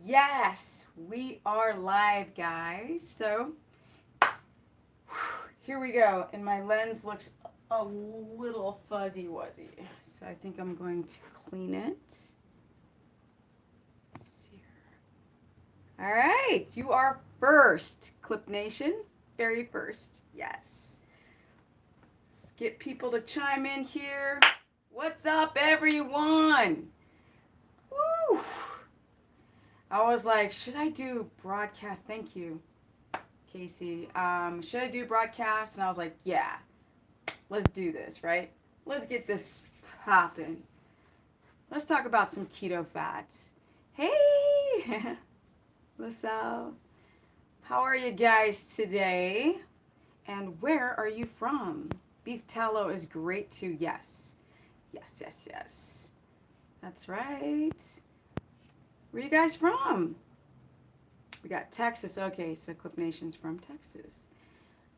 Yes, we are live, guys. So here we go. And my lens looks a little fuzzy wuzzy. So I think I'm going to clean it. All right, you are first, Clip Nation. Very first. Yes. Let's get people to chime in here. What's up, everyone? Woo! I was like, should I do broadcast? Thank you, Casey. Should I do broadcast? And I was like, yeah, let's do this, right? Let's get this popping. Let's talk about some keto fats. Hey, what's up? How are you guys today? And where are you from? Beef tallow is great too. Yes, yes, yes, yes. That's right. Where are you guys from? We got Texas. Okay, so Clip Nation's from Texas.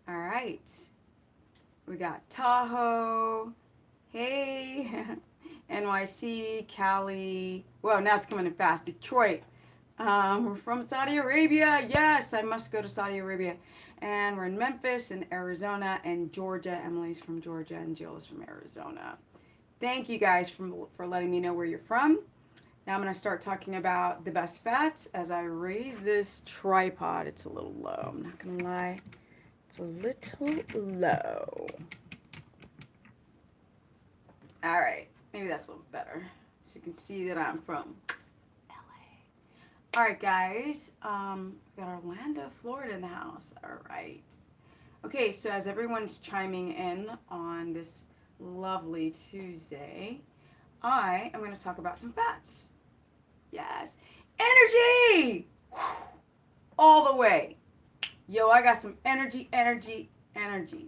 All right. We got Tahoe. Hey. NYC, Cali. Well, now it's coming in fast. Detroit. We're from Saudi Arabia. Yes, I must go to Saudi Arabia. And we're in Memphis and Arizona and Georgia. Emily's from Georgia and Jill is from Arizona. Thank you guys for letting me know where you're from. Now I'm going to start talking about the best fats as I raise this tripod. It's a little low, I'm not going to lie. It's a little low. All right, maybe that's a little better. So you can see that I'm from LA. All right, guys. We got Orlando, Florida in the house. All right. Okay, so as everyone's chiming in on this lovely Tuesday, I am going to talk about some fats. Yes. Energy! All the way. Yo, I got some energy, energy, energy.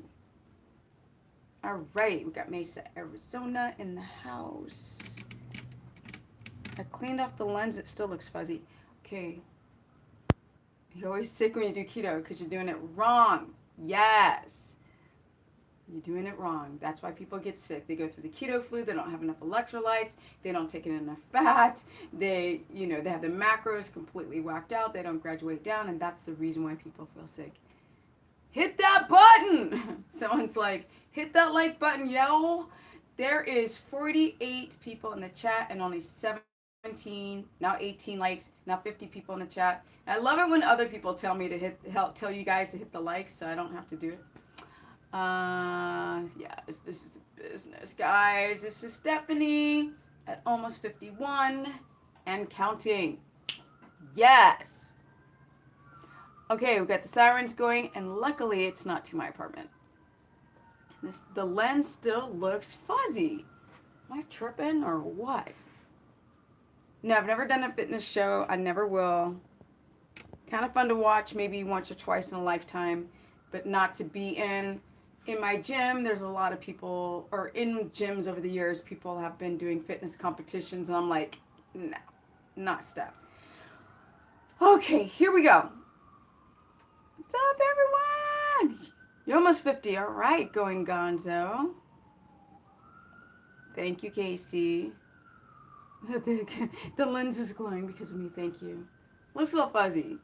All right, we got Mesa, Arizona in the house. I cleaned off the lens. It still looks fuzzy. Okay. You're always sick when you do keto because you're doing it wrong. Yes. You're doing it wrong. That's why people get sick. They go through the keto flu. They don't have enough electrolytes. They don't take in enough fat. They have the macros completely whacked out. They don't graduate down, and that's the reason why people feel sick. Hit that button. Someone's like, hit that like button, yo. There is 48 people in the chat and only 17, now 18 likes, now 50 people in the chat. And I love it when other people tell me to tell you guys to hit the likes so I don't have to do it. This is the business, guys. This is Stephanie at almost 51 and counting. Yes. Okay, we've got the sirens going, and luckily it's not to my apartment. The lens still looks fuzzy. Am I tripping or what? No, I've never done a fitness show. I never will. Kind of fun to watch maybe once or twice in a lifetime, but not to be in. In my gym, there's a lot of people, or in gyms over the years, people have been doing fitness competitions, and I'm like, no, not Steph. Okay, here we go. What's up, everyone? You're almost 50. All right, going Gonzo. Thank you, Casey. The lens is glowing because of me. Thank you. Looks a little fuzzy.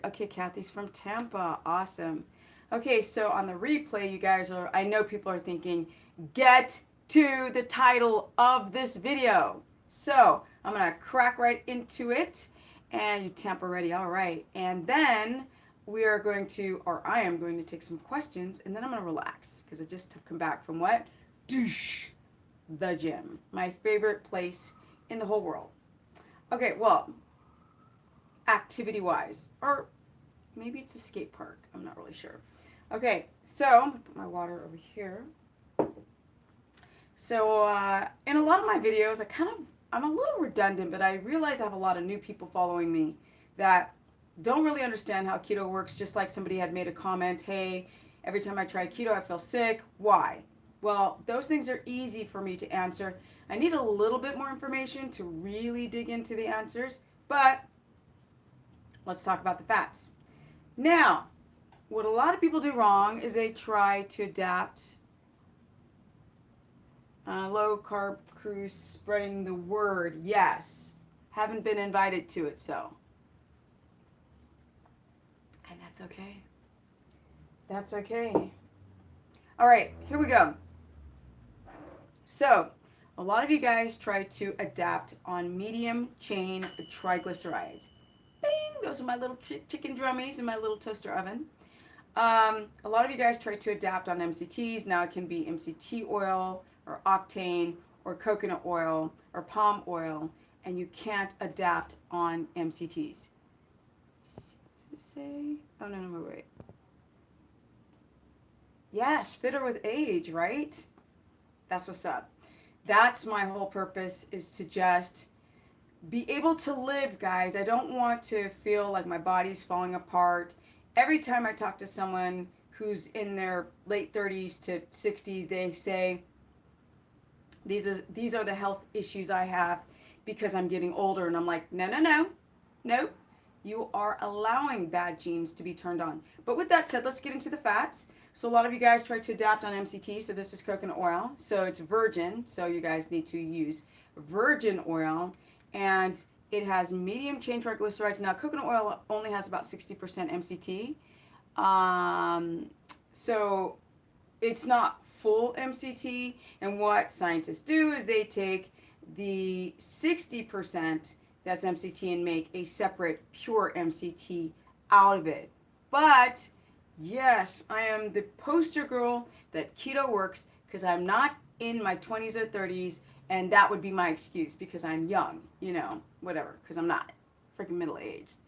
Okay, Kathy's from Tampa. Awesome. Okay, so on the replay, you guys are, I know people are thinking, get to the title of this video. So I'm going to crack right into it. And you Tampa ready. All right. And then we are going to, or I am going to take some questions, and then I'm going to relax because I just have come back from what? The gym. My favorite place in the whole world. Okay, well, activity-wise, or maybe it's a skate park. I'm not really sure. Okay, so I'm gonna put my water over here. So in a lot of my videos, I'm a little redundant, but I realize I have a lot of new people following me that don't really understand how keto works. Just like somebody had made a comment, hey, every time I try keto, I feel sick. Why? Well, those things are easy for me to answer. I need a little bit more information to really dig into the answers, but let's talk about the fats. Now, what a lot of people do wrong is they try to adapt low carb cruise, spreading the word. Yes. haven't been invited to it, so. And that's okay. That's okay. All right, here we go. So, a lot of you guys try to adapt on medium chain triglycerides. Bing! Those are my little chicken drummies in my little toaster oven. A lot of you guys try to adapt on MCTs. Now it can be MCT oil or octane or coconut oil or palm oil, and you can't adapt on MCTs. Say, oh no, wait. Yes, fitter with age, right? That's what's up. That's my whole purpose, is to just be able to live, guys. I don't want to feel like my body's falling apart. Every time I talk to someone who's in their late 30s to 60s, they say, these are the health issues I have because I'm getting older. And I'm like, no. You are allowing bad genes to be turned on. But with that said, let's get into the fats. So a lot of you guys try to adapt on MCT. So this is coconut oil. So it's virgin. So you guys need to use virgin oil. And it has medium chain triglycerides. Now coconut oil only has about 60% MCT. So it's not full MCT. And what scientists do is they take the 60% that's MCT and make a separate pure MCT out of it. But yes, I am the poster girl that keto works because I'm not in my 20s or 30s, and that would be my excuse because I'm young, whatever, because I'm not freaking middle-aged.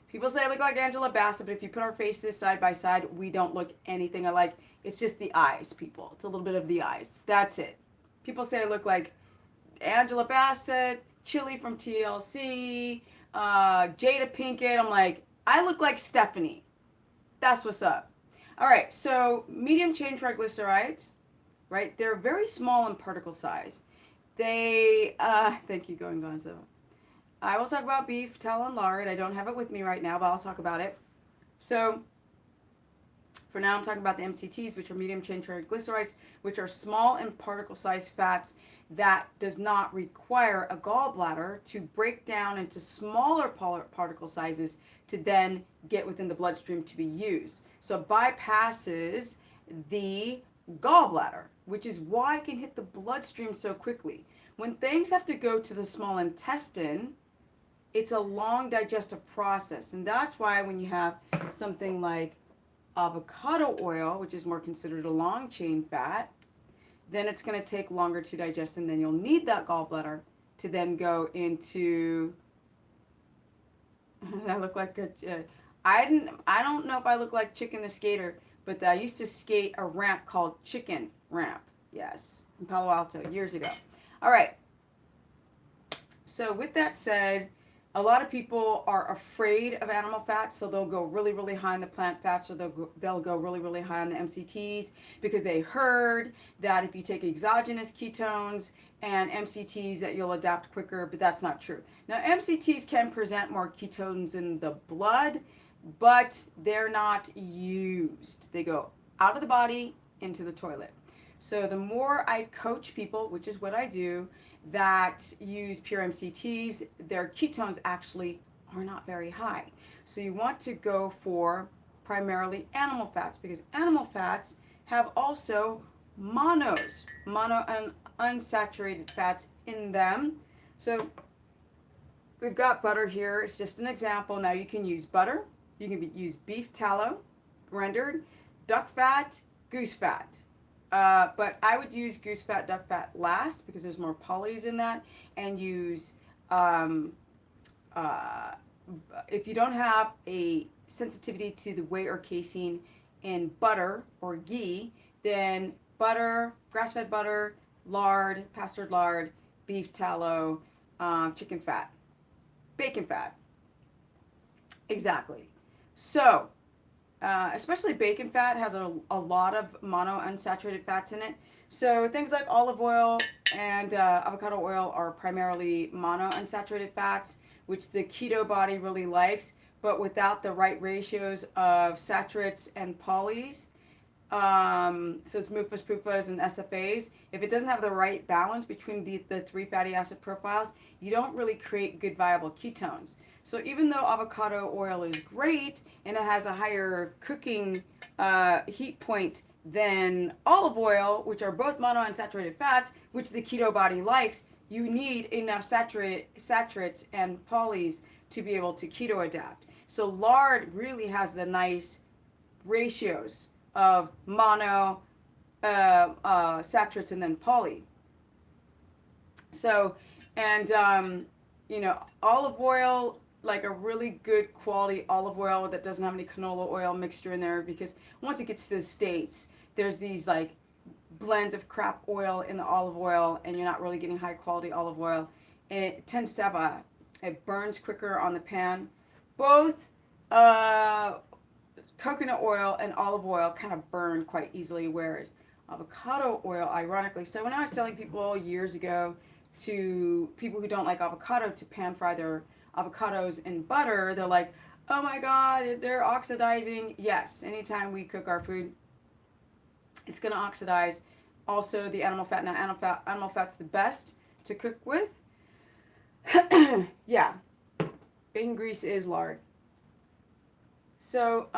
People say I look like Angela Bassett, but if you put our faces side by side, we don't look anything alike. It's just the eyes, people. It's a little bit of the eyes. That's it. People say I look like Angela Bassett, Chili from TLC, Jada Pinkett. I'm like, I look like Stephanie. That's what's up. All right, so medium chain triglycerides, right? They're very small in particle size. Thank you, Going Gonzo. I will talk about beef, tallow, and lard. I don't have it with me right now, but I'll talk about it. So for now, I'm talking about the MCTs, which are medium chain triglycerides, which are small and particle-sized fats that does not require a gallbladder to break down into smaller particle sizes to then get within the bloodstream to be used. So it bypasses the gallbladder, which is why it can hit the bloodstream so quickly. When things have to go to the small intestine, it's a long digestive process. And that's why when you have something like avocado oil, which is more considered a long chain fat, then it's going to take longer to digest, and then you'll need that gallbladder to then go into. I look like I don't know if I look like Chicken the Skater, but I used to skate a ramp called Chicken Ramp. Yes, in Palo Alto years ago. All right. So with that said, a lot of people are afraid of animal fats, so they'll go really, really high on the plant fats, or they'll go really, really high on the MCTs because they heard that if you take exogenous ketones and MCTs that you'll adapt quicker, but that's not true. Now, MCTs can present more ketones in the blood, but they're not used. They go out of the body into the toilet. So the more I coach people, which is what I do, that use pure MCTs, their ketones actually are not very high. So you want to go for primarily animal fats, because animal fats have also mono and unsaturated fats in them. So we've got butter here. It's just an example. Now you can use butter. You can use beef tallow, rendered, duck fat, goose fat. But I would use goose fat, duck fat last because there's more polys in that, and use, if you don't have a sensitivity to the whey or casein in butter or ghee, then butter, grass-fed butter, lard, pastured lard, beef tallow, chicken fat, bacon fat. Exactly. So, especially bacon fat has a lot of mono unsaturated fats in it. So things like olive oil and avocado oil are primarily mono unsaturated fats, which the keto body really likes, but without the right ratios of saturates and polys, So it's MUFAs, PUFAs, and SFAs. If it doesn't have the right balance between the three fatty acid profiles, you don't really create good viable ketones. So even though avocado oil is great and it has a higher cooking heat point than olive oil, which are both monounsaturated fats, which the keto body likes, you need enough saturates and polys to be able to keto adapt. So lard really has the nice ratios of mono, saturates, and then poly. So, and olive oil, like a really good quality olive oil that doesn't have any canola oil mixture in there, because once it gets to the States, there's these like blends of crap oil in the olive oil, and you're not really getting high quality olive oil. And it tends to have it burns quicker on the pan. Both uh, coconut oil and olive oil kind of burn quite easily, whereas avocado oil, ironically, so when I was telling people years ago, to people who don't like avocado, to pan fry their avocados in butter, they're like, oh my god, they're oxidizing. Yes, anytime we cook our food, it's going to oxidize. Also, the animal fat. Now, animal fat's the best to cook with. Yeah, bacon grease is lard. So,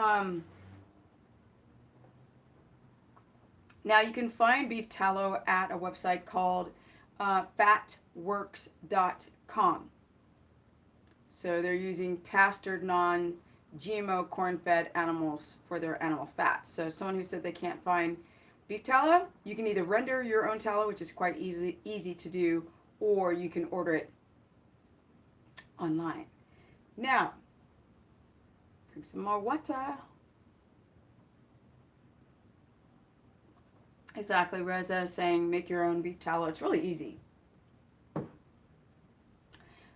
now you can find beef tallow at a website called fatworks.com. So they're using pastured, non-GMO corn-fed animals for their animal fats. So someone who said they can't find beef tallow, you can either render your own tallow, which is quite easy to do, or you can order it online. Now, drink some more water. Exactly, Reza is saying make your own beef tallow. It's really easy.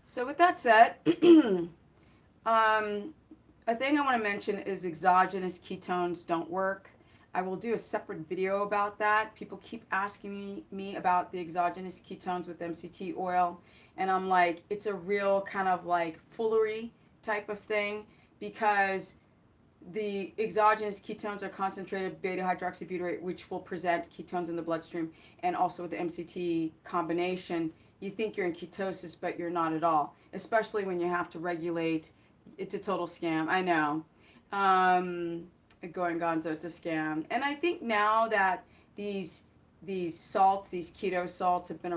So with that said, a thing I want to mention is exogenous ketones don't work. I will do a separate video about that. People keep asking me about the exogenous ketones with MCT oil, and I'm like, it's a real kind of like foolery type of thing, because the exogenous ketones are concentrated beta hydroxybutyrate, which will present ketones in the bloodstream, and also with the MCT combination, you think you're in ketosis, but you're not at all, especially when you have to regulate. It's a total scam. I know. Going gonzo, it's a scam. And I think now that these salts, these keto salts, have been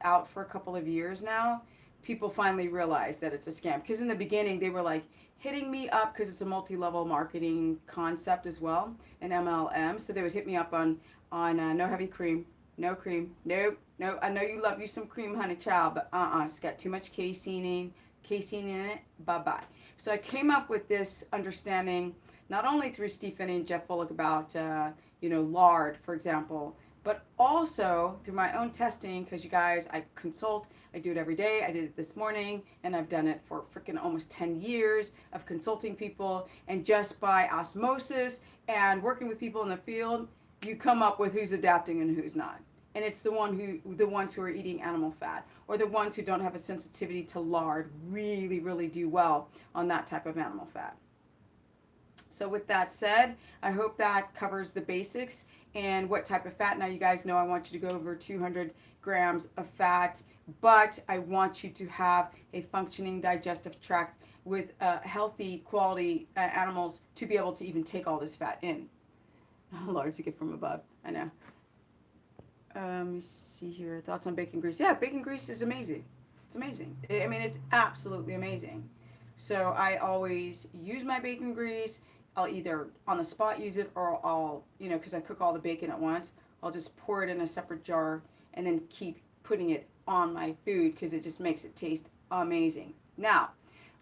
out for a couple of years now, people finally realize that it's a scam. Because in the beginning, they were like hitting me up, because it's a multi-level marketing concept as well, an MLM. So they would hit me up on no heavy cream, no cream, nope. I know you love you some cream, honey child, but it's got too much casein in it. Bye bye. So I came up with this understanding, not only through Steve Finney and Jeff Bullock about lard, for example, but also through my own testing, because you guys, I consult. I do it every day. I did it this morning, and I've done it for freaking almost 10 years of consulting people. And just by osmosis and working with people in the field, you come up with who's adapting and who's not. And it's the ones who are eating animal fat, or the ones who don't have a sensitivity to lard, really, really do well on that type of animal fat. So with that said, I hope that covers the basics and what type of fat. Now you guys know I want you to go over 200 grams of fat, but I want you to have a functioning digestive tract with healthy quality animals to be able to even take all this fat in. Oh, Lord's a gift from above. I know. Let me see here. Thoughts on bacon grease? Yeah, bacon grease is amazing. It's amazing. I mean, it's absolutely amazing. So I always use my bacon grease. I'll either on the spot use it, or I'll, because I cook all the bacon at once, I'll just pour it in a separate jar and then keep putting it on my food, because it just makes it taste amazing. Now,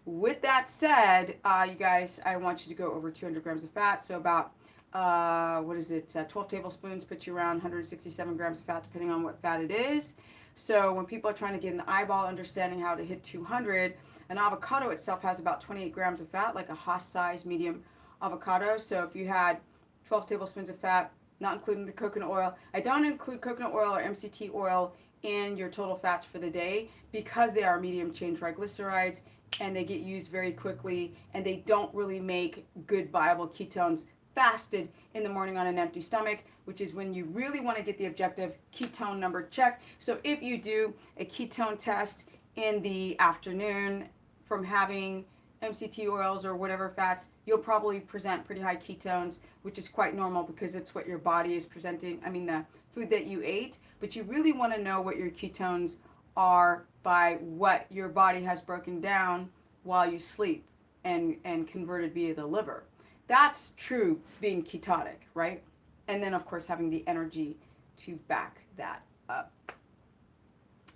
with that said, you guys, I want you to go over 200 grams of fat. So about 12 tablespoons puts you around 167 grams of fat, depending on what fat it is. So when people are trying to get an eyeball understanding how to hit 200, an avocado itself has about 28 grams of fat, like a Hass size medium avocado. So if you had 12 tablespoons of fat, not including the coconut oil, I don't include coconut oil or MCT oil in your total fats for the day, because they are medium chain triglycerides and they get used very quickly, and they don't really make good viable ketones fasted in the morning on an empty stomach, which is when you really want to get the objective ketone number check. So if you do a ketone test in the afternoon from having MCT oils or whatever fats, you'll probably present pretty high ketones, which is quite normal because it's what your body is presenting. I mean, the food that you ate, but you really want to know what your ketones are by what your body has broken down while you sleep and converted via the liver. That's true being ketotic, right? And then, of course, having the energy to back that up.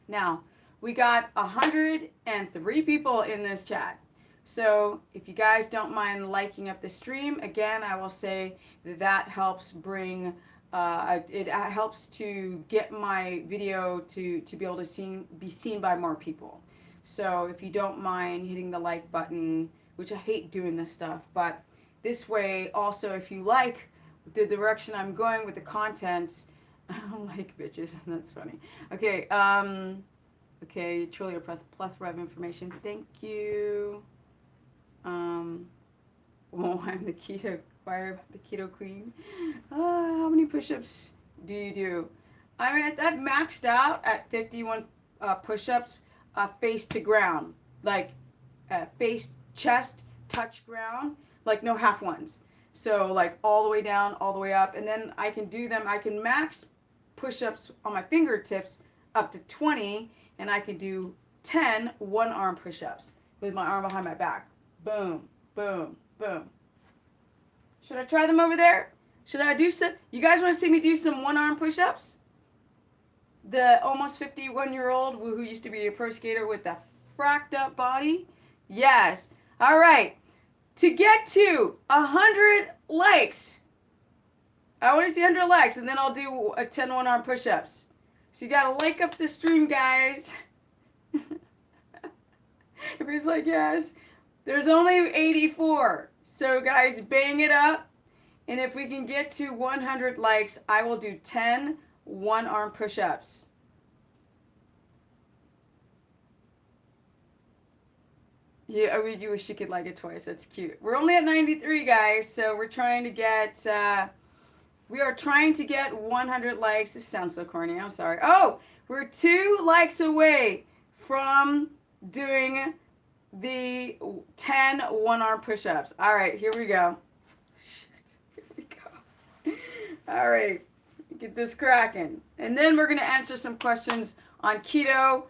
Now, we got 103 people in this chat. So if you guys don't mind liking up the stream, again, I will say that helps bring, it helps to get my video to be able to be seen by more people. So if you don't mind hitting the like button, which I hate doing this stuff, but this way also if you like the direction I'm going with the content, I don't like bitches, that's funny. Okay, okay, truly a plethora of information. Thank you. Oh, I'm the keto queen. How many push-ups do you do? I mean, I've maxed out at 51 push-ups, face to ground, like face, chest, touch ground, like no half ones. So like all the way down, all the way up, and then I can do them. I can max push-ups on my fingertips up to 20, and I can do 10 one-arm push-ups with my arm behind my back. Boom, boom, boom. Should I try them over there? Should I do some? You guys want to see me do some one-arm push-ups? The almost 51-year-old who used to be a pro skater with a fracked up body? Yes. All right. To get to 100 likes, I want to see 100 likes, and then I'll do a 10 one-arm push-ups. So you got to like up the stream, guys. Everybody's like, yes. There's only 84. So guys, bang it up. And if we can get to 100 likes, I will do 10 one-arm push-ups. Yeah, you wish you could like it twice. That's cute. We're only at 93, guys. So we're trying to get, we are trying to get 100 likes. This sounds so corny. I'm sorry. Oh, we're 2 likes away from doing the 10 one-arm push-ups. All right, here we go. Shit, here we go. All right, get this cracking. And then we're going to answer some questions on keto.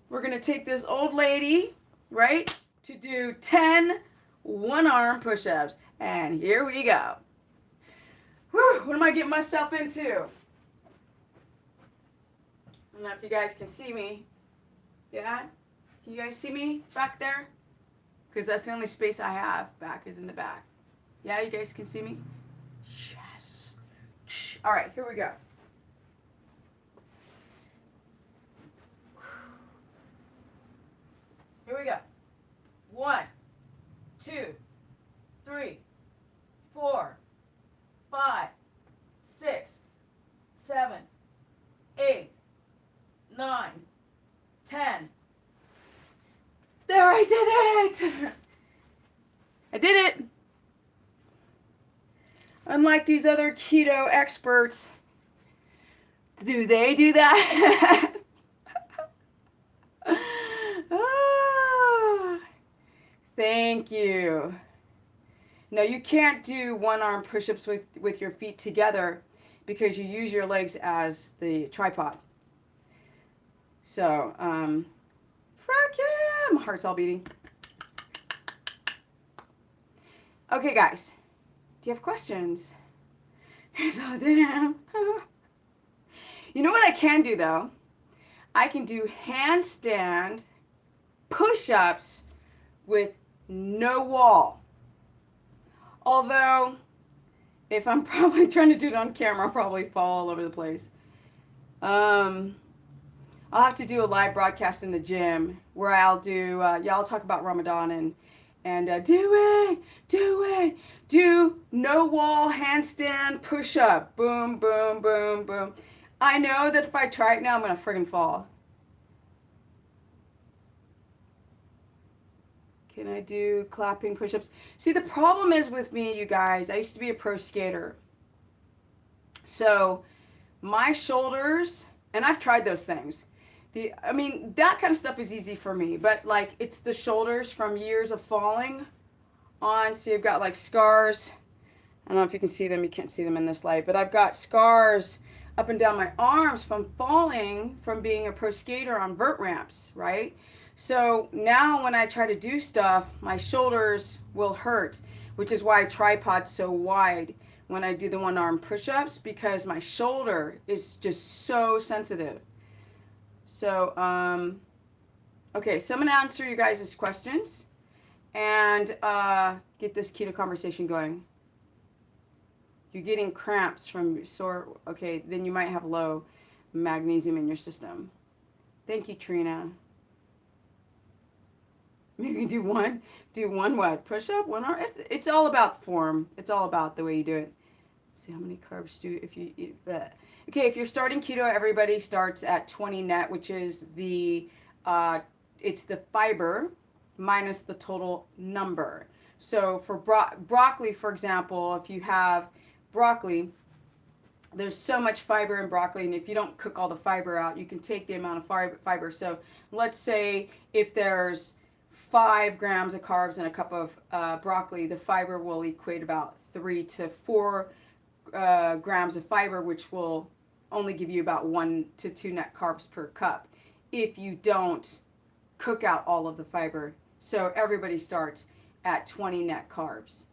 We're going to take this old lady, right, to do 10 one-arm push-ups. And here we go. Whew, what am I getting myself into? I don't know if you guys can see me. Yeah? Can you guys see me back there? Because that's the only space I have back is in the back. Yeah, you guys can see me? Yes. All right, here we go. Here we go. 1, 2, 3, 4, 5, 6, 7, 8, 9, 10. There, I did it! I did it! Unlike these other keto experts, do they do that? Ah, thank you. No, you can't do one-arm push-ups with your feet together because you use your legs as the tripod. So, frack yeah, my heart's all beating. Okay, guys, do you have questions? Oh, damn. You know what I can do, though? I can do handstand push-ups with no wall. Although, if I'm probably trying to do it on camera, I'll probably fall all over the place. I'll have to do a live broadcast in the gym where I'll do, I'll talk about Ramadan and do no wall handstand push-up. Boom, boom, boom, boom. I know that if I try it now, I'm going to friggin' fall. Can I do clapping push-ups? See, the problem is with me, you guys, I used to be a pro skater. So my shoulders, and I've tried those things. I mean, that kind of stuff is easy for me, but like it's the shoulders from years of falling on. So you've got like scars. I don't know if you can see them. You can't see them in this light, but I've got scars up and down my arms from falling from being a pro skater on vert ramps, right? So now when I try to do stuff, my shoulders will hurt, which is why I tripod so wide when I do the one arm push ups because my shoulder is just so sensitive. So, okay, so I'm going to answer you guys' questions and get this keto conversation going. You're getting cramps from sore, okay, then you might have low magnesium in your system. Thank you, Trina. Maybe do one what? Push up, one arm. It's all about form. It's all about the way you do it. See how many carbs do if you eat that. Okay, if you're starting keto, everybody starts at 20 net, which is it's the fiber minus the total number. So for broccoli, for example, if you have broccoli, there's so much fiber in broccoli, and if you don't cook all the fiber out, you can take the amount of fiber. So let's say if there's 5 grams of carbs in a cup of broccoli, the fiber will equate about 3 to 4 grams of fiber, which will only give you about 1 to 2 net carbs per cup if you don't cook out all of the fiber. So everybody starts at 20 net carbs.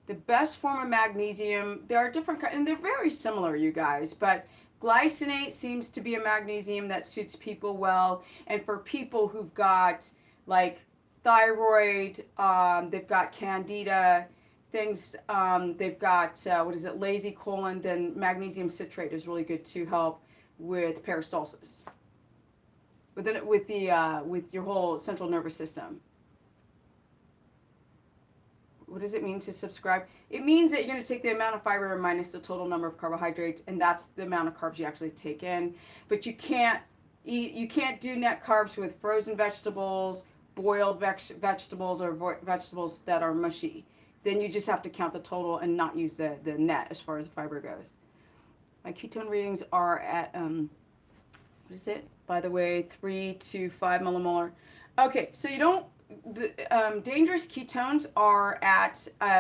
The best form of magnesium, there are different, and they're very similar, you guys, but glycinate seems to be a magnesium that suits people well. And for people who've got like thyroid, they've got candida, things, they've got, lazy colon, then magnesium citrate is really good to help with peristalsis, with your whole central nervous system. What does it mean to subscribe? It means that you're going to take the amount of fiber minus the total number of carbohydrates, and that's the amount of carbs you actually take in. But you can't do net carbs with frozen vegetables, boiled vegetables, or vegetables that are mushy. Then you just have to count the total and not use the net as far as the fiber goes. My ketone readings are at, what is it? By the way, 3 to 5 millimolar. Okay, so you don't, dangerous ketones are at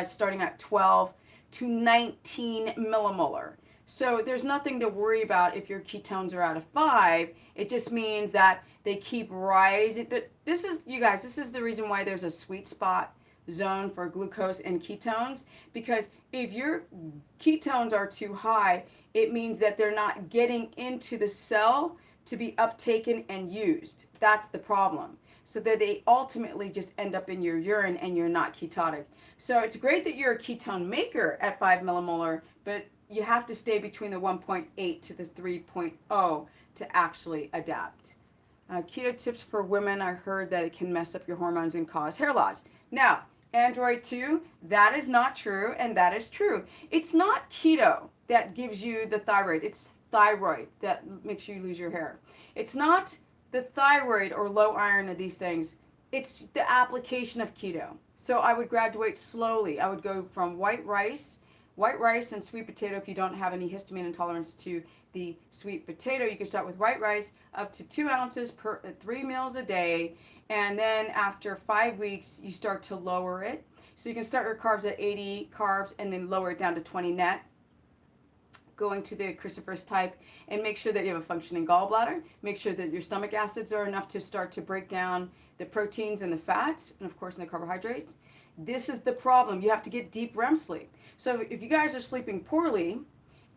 starting at 12 to 19 millimolar. So there's nothing to worry about if your ketones are at a 5. It just means that they keep rising. This is, you guys, this is the reason why there's a sweet spot zone for glucose and ketones, because if your ketones are too high, it means that they're not getting into the cell to be uptaken and used. That's the problem. So that they ultimately just end up in your urine and you're not ketotic. So it's great that you're a ketone maker at 5 millimolar, but you have to stay between the 1.8 to the 3.0 to actually adapt. Keto tips for women, I heard that it can mess up your hormones and cause hair loss. Now, Android 2, that is not true, and that is true. It's not keto that gives you the thyroid. It's thyroid that makes you lose your hair. It's not the thyroid or low iron of these things. It's the application of keto. So I would graduate slowly. I would go from white rice and sweet potato. If you don't have any histamine intolerance to the sweet potato, you can start with white rice up to 2 ounces per 3 meals a day. And then after 5 weeks, you start to lower it. So you can start your carbs at 80 carbs and then lower it down to 20 net, going to the cruciferous type, and make sure that you have a functioning gallbladder. Make sure that your stomach acids are enough to start to break down the proteins and the fats, and of course in the carbohydrates. This is the problem. You have to get deep REM sleep. So if you guys are sleeping poorly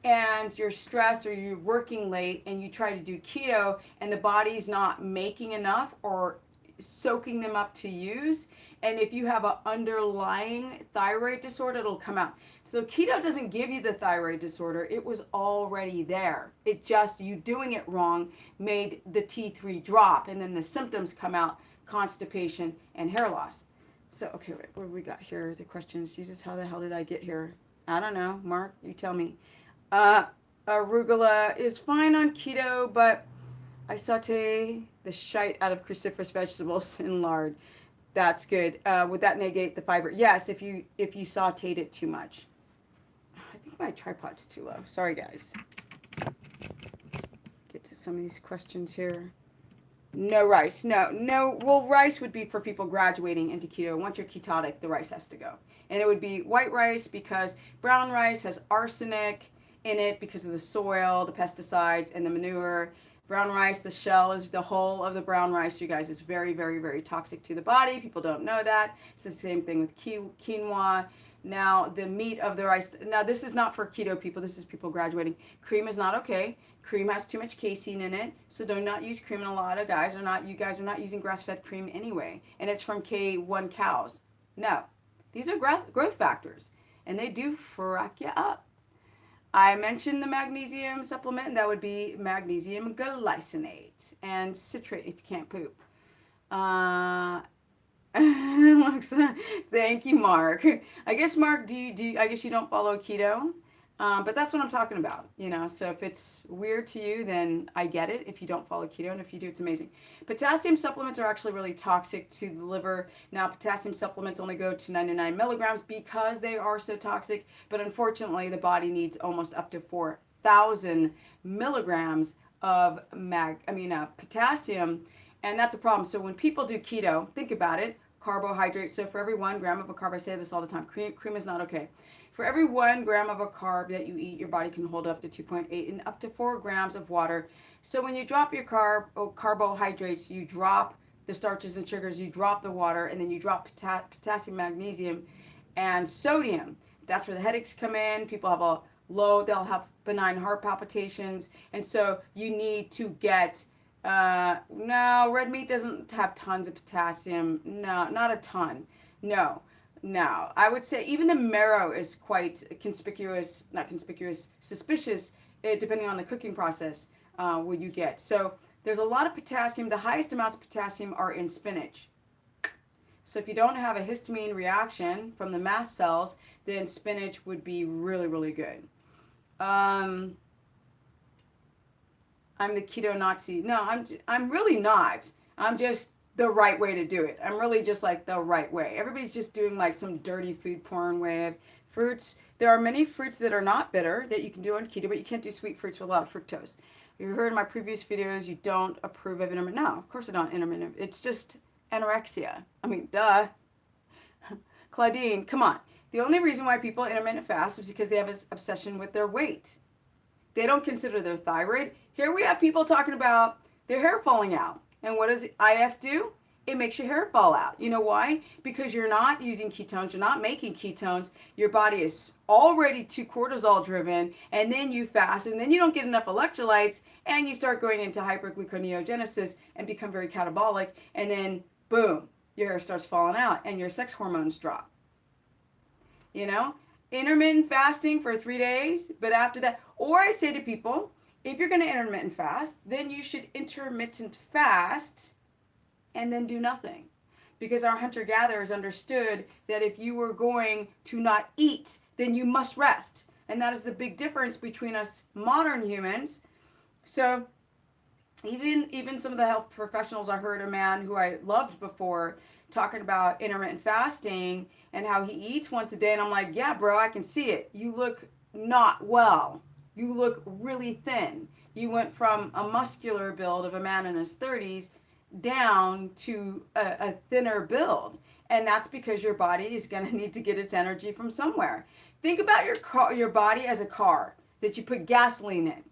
and you're stressed or you're working late and you try to do keto and the body's not making enough or soaking them up to use, and if you have an underlying thyroid disorder, it'll come out. So keto doesn't give you the thyroid disorder. It was already there. It just, you doing it wrong made the T3 drop, and then the symptoms come out: constipation and hair loss. So, okay, wait, what do we got here? The questions. Jesus, how the hell did I get here? I don't know. Mark, you tell me. Arugula is fine on keto, but I saute the shite out of cruciferous vegetables in lard. That's good. Would that negate the fiber? Yes, if you sauteed it too much. I think my tripod's too low. Sorry, guys. Get to some of these questions here. No rice. No, no. Well, rice would be for people graduating into keto. Once you're ketotic, the rice has to go. And it would be white rice because brown rice has arsenic in it because of the soil, the pesticides, and the manure. Brown rice, the shell is the whole of the brown rice, you guys, is very, very, very toxic to the body. People don't know that. It's the same thing with quinoa. Now, the meat of the rice, now this is not for keto people, this is people graduating. Cream is not okay. Cream has too much casein in it, so do not use cream. And a lot of guys are not, you guys are not using grass-fed cream anyway, and it's from K1 cows. No, these are growth factors, and they do frack you up. I mentioned the magnesium supplement, and that would be magnesium glycinate and citrate if you can't poop. Thank you, Mark. I guess, Mark, I guess you don't follow keto? But that's what I'm talking about, So if it's weird to you, then I get it if you don't follow keto, and if you do, it's amazing. Potassium supplements are actually really toxic to the liver. Now, potassium supplements only go to 99 milligrams because they are so toxic, but unfortunately, the body needs almost up to 4,000 milligrams of potassium, and that's a problem. So when people do keto, think about it, carbohydrates. So for every 1 gram of a carb, I say this all the time, cream is not okay. For every 1 gram of a carb that you eat, your body can hold up to 2.8 and up to 4 grams of water. So when you drop your carbohydrates, you drop the starches and sugars, you drop the water, and then you drop potassium, magnesium, and sodium. That's where the headaches come in. People have they'll have benign heart palpitations. And so you need to get, no, red meat doesn't have tons of potassium. No, not a ton. No. Now, I would say even the marrow is quite suspicious, depending on the cooking process, what you get. So there's a lot of potassium. The highest amounts of potassium are in spinach. So if you don't have a histamine reaction from the mast cells, then spinach would be really, really good. I'm the keto Nazi. No, I'm really not. I'm just the right way to do it. I'm really just like the right way. Everybody's just doing like some dirty food porn way of fruits. There are many fruits that are not bitter that you can do on keto, but you can't do sweet fruits with a lot of fructose. You heard in my previous videos, you don't approve of intermittent. No, of course I don't intermittent. It's just anorexia. I mean, duh. Claudine, come on. The only reason why people intermittent fast is because they have an obsession with their weight. They don't consider their thyroid. Here we have people talking about their hair falling out. And what does IF do? It makes your hair fall out. You know why? Because you're not using ketones, you're not making ketones, your body is already too cortisol driven, and then you fast, and then you don't get enough electrolytes, and you start going into hypergluconeogenesis and become very catabolic, and then boom, your hair starts falling out, and your sex hormones drop. Intermittent fasting for 3 days, but after that, or I say to people, if you're going to intermittent fast, then you should intermittent fast and then do nothing. Because our hunter-gatherers understood that if you were going to not eat, then you must rest. And that is the big difference between us modern humans. So even some of the health professionals, I heard a man who I loved before talking about intermittent fasting and how he eats once a day. And I'm like, yeah, bro, I can see it. You look not well. You look really thin. You went from a muscular build of a man in his 30s down to a thinner build. And that's because your body is going to need to get its energy from somewhere. Think about your body as a car that you put gasoline in.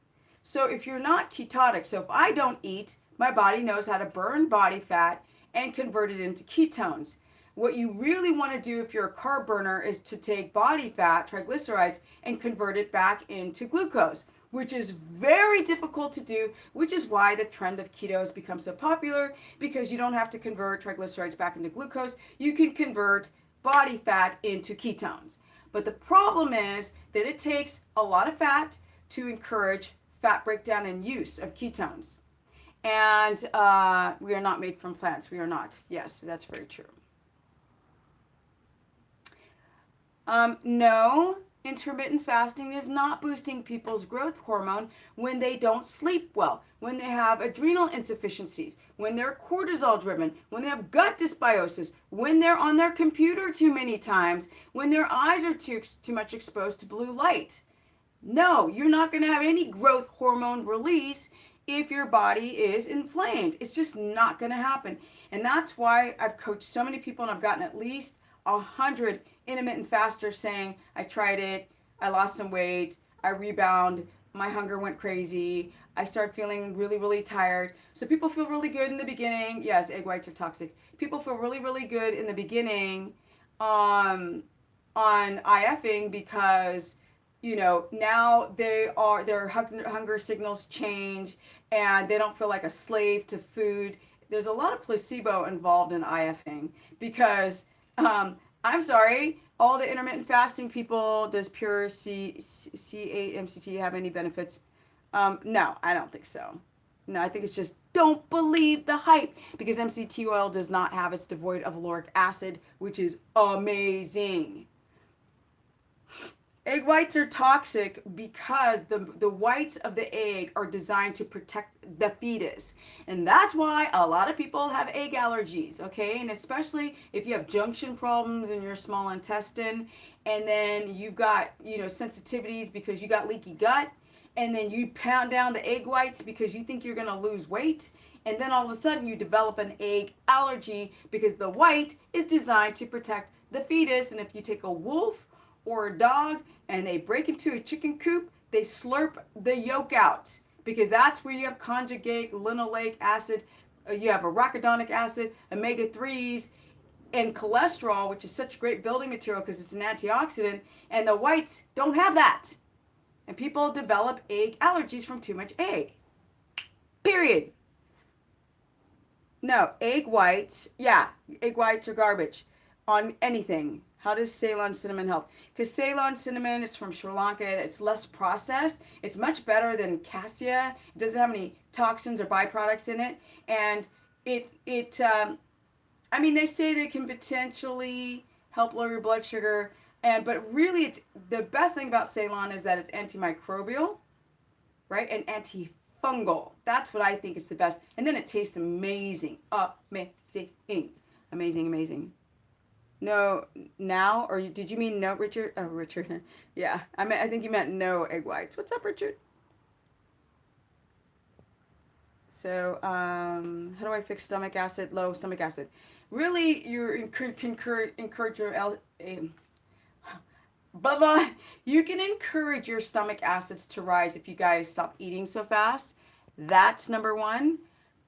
So if you're not ketotic, so if I don't eat, my body knows how to burn body fat and convert it into ketones. What you really want to do if you're a carb burner is to take body fat, triglycerides, and convert it back into glucose, which is very difficult to do, which is why the trend of keto has become so popular, because you don't have to convert triglycerides back into glucose. You can convert body fat into ketones. But the problem is that it takes a lot of fat to encourage fat breakdown and use of ketones. And we are not made from plants. We are not. Yes, that's very true. No, intermittent fasting is not boosting people's growth hormone when they don't sleep well, when they have adrenal insufficiencies, when they're cortisol driven, when they have gut dysbiosis, when they're on their computer too many times, when their eyes are too much exposed to blue light. No, you're not going to have any growth hormone release if your body is inflamed. It's just not going to happen. And that's why I've coached so many people, and I've gotten at least 100 intermittent fasters saying, I tried it, I lost some weight, I rebound, my hunger went crazy, I started feeling really, really tired. So people feel really good in the beginning. Yes, egg whites are toxic. People feel really, really good in the beginning on IFing because now their hunger signals change and they don't feel like a slave to food. There's a lot of placebo involved in IFing because I'm sorry, all the intermittent fasting people, does pure C8 MCT have any benefits? No, I don't think so. No, I think it's just don't believe the hype because MCT oil does not have, it's devoid of lauric acid, which is amazing. Egg whites are toxic because the whites of the egg are designed to protect the fetus. And that's why a lot of people have egg allergies, okay? And especially if you have junction problems in your small intestine, and then you've got, sensitivities because you got leaky gut, and then you pound down the egg whites because you think you're going to lose weight, and then all of a sudden you develop an egg allergy because the white is designed to protect the fetus. And if you take a wolf or a dog and they break into a chicken coop, they slurp the yolk out because that's where you have conjugate linoleic acid, you have arachidonic acid, omega-3s, and cholesterol, which is such a great building material because it's an antioxidant, and the whites don't have that. And people develop egg allergies from too much egg. Period. No, egg whites are garbage on anything. How does Ceylon cinnamon help? Because Ceylon cinnamon, it's from Sri Lanka. It's less processed. It's much better than cassia. It doesn't have any toxins or byproducts in it. And they say they can potentially help lower your blood sugar. But really, it's the best thing about Ceylon is that it's antimicrobial, right? And antifungal. That's what I think is the best. And then it tastes amazing. Amazing. No, now, or did you mean no, Richard? Oh, Richard. Yeah, I think you meant no egg whites. What's up, Richard? So, how do I fix stomach acid, low stomach acid? Really, you encourage your Bubba, you can encourage your stomach acids to rise if you guys stop eating so fast. That's number one.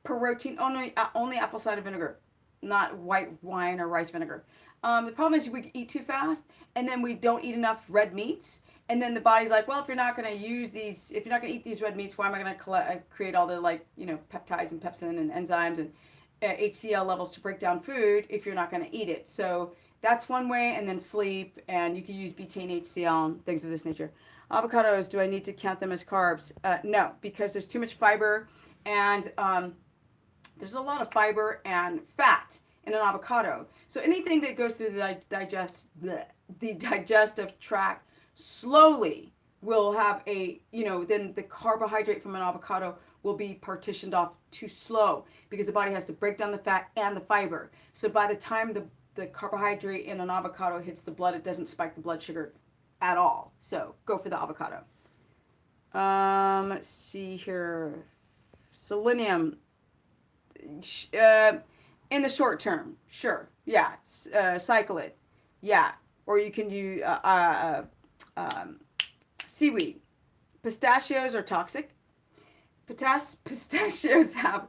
Protein only apple cider vinegar, not white wine or rice vinegar. The problem is we eat too fast, and then we don't eat enough red meats, and then the body's like, well, if you're not going to eat these red meats, why am I going to create all the peptides and pepsin and enzymes and HCl levels to break down food if you're not going to eat it? So that's one way, and then sleep, and you can use betaine HCl and things of this nature. Avocados, do I need to count them as carbs? No, because there's too much fiber, and there's a lot of fiber and fat in an avocado. So anything that goes through the digestive tract slowly will have then the carbohydrate from an avocado will be partitioned off too slow because the body has to break down the fat and the fiber. So by the time the carbohydrate in an avocado hits the blood, it doesn't spike the blood sugar at all. So go for the avocado. Let's see here. Selenium. In the short term, sure. Yeah. Cycle it. Yeah. Or you can do seaweed. Pistachios are toxic. Pistachios have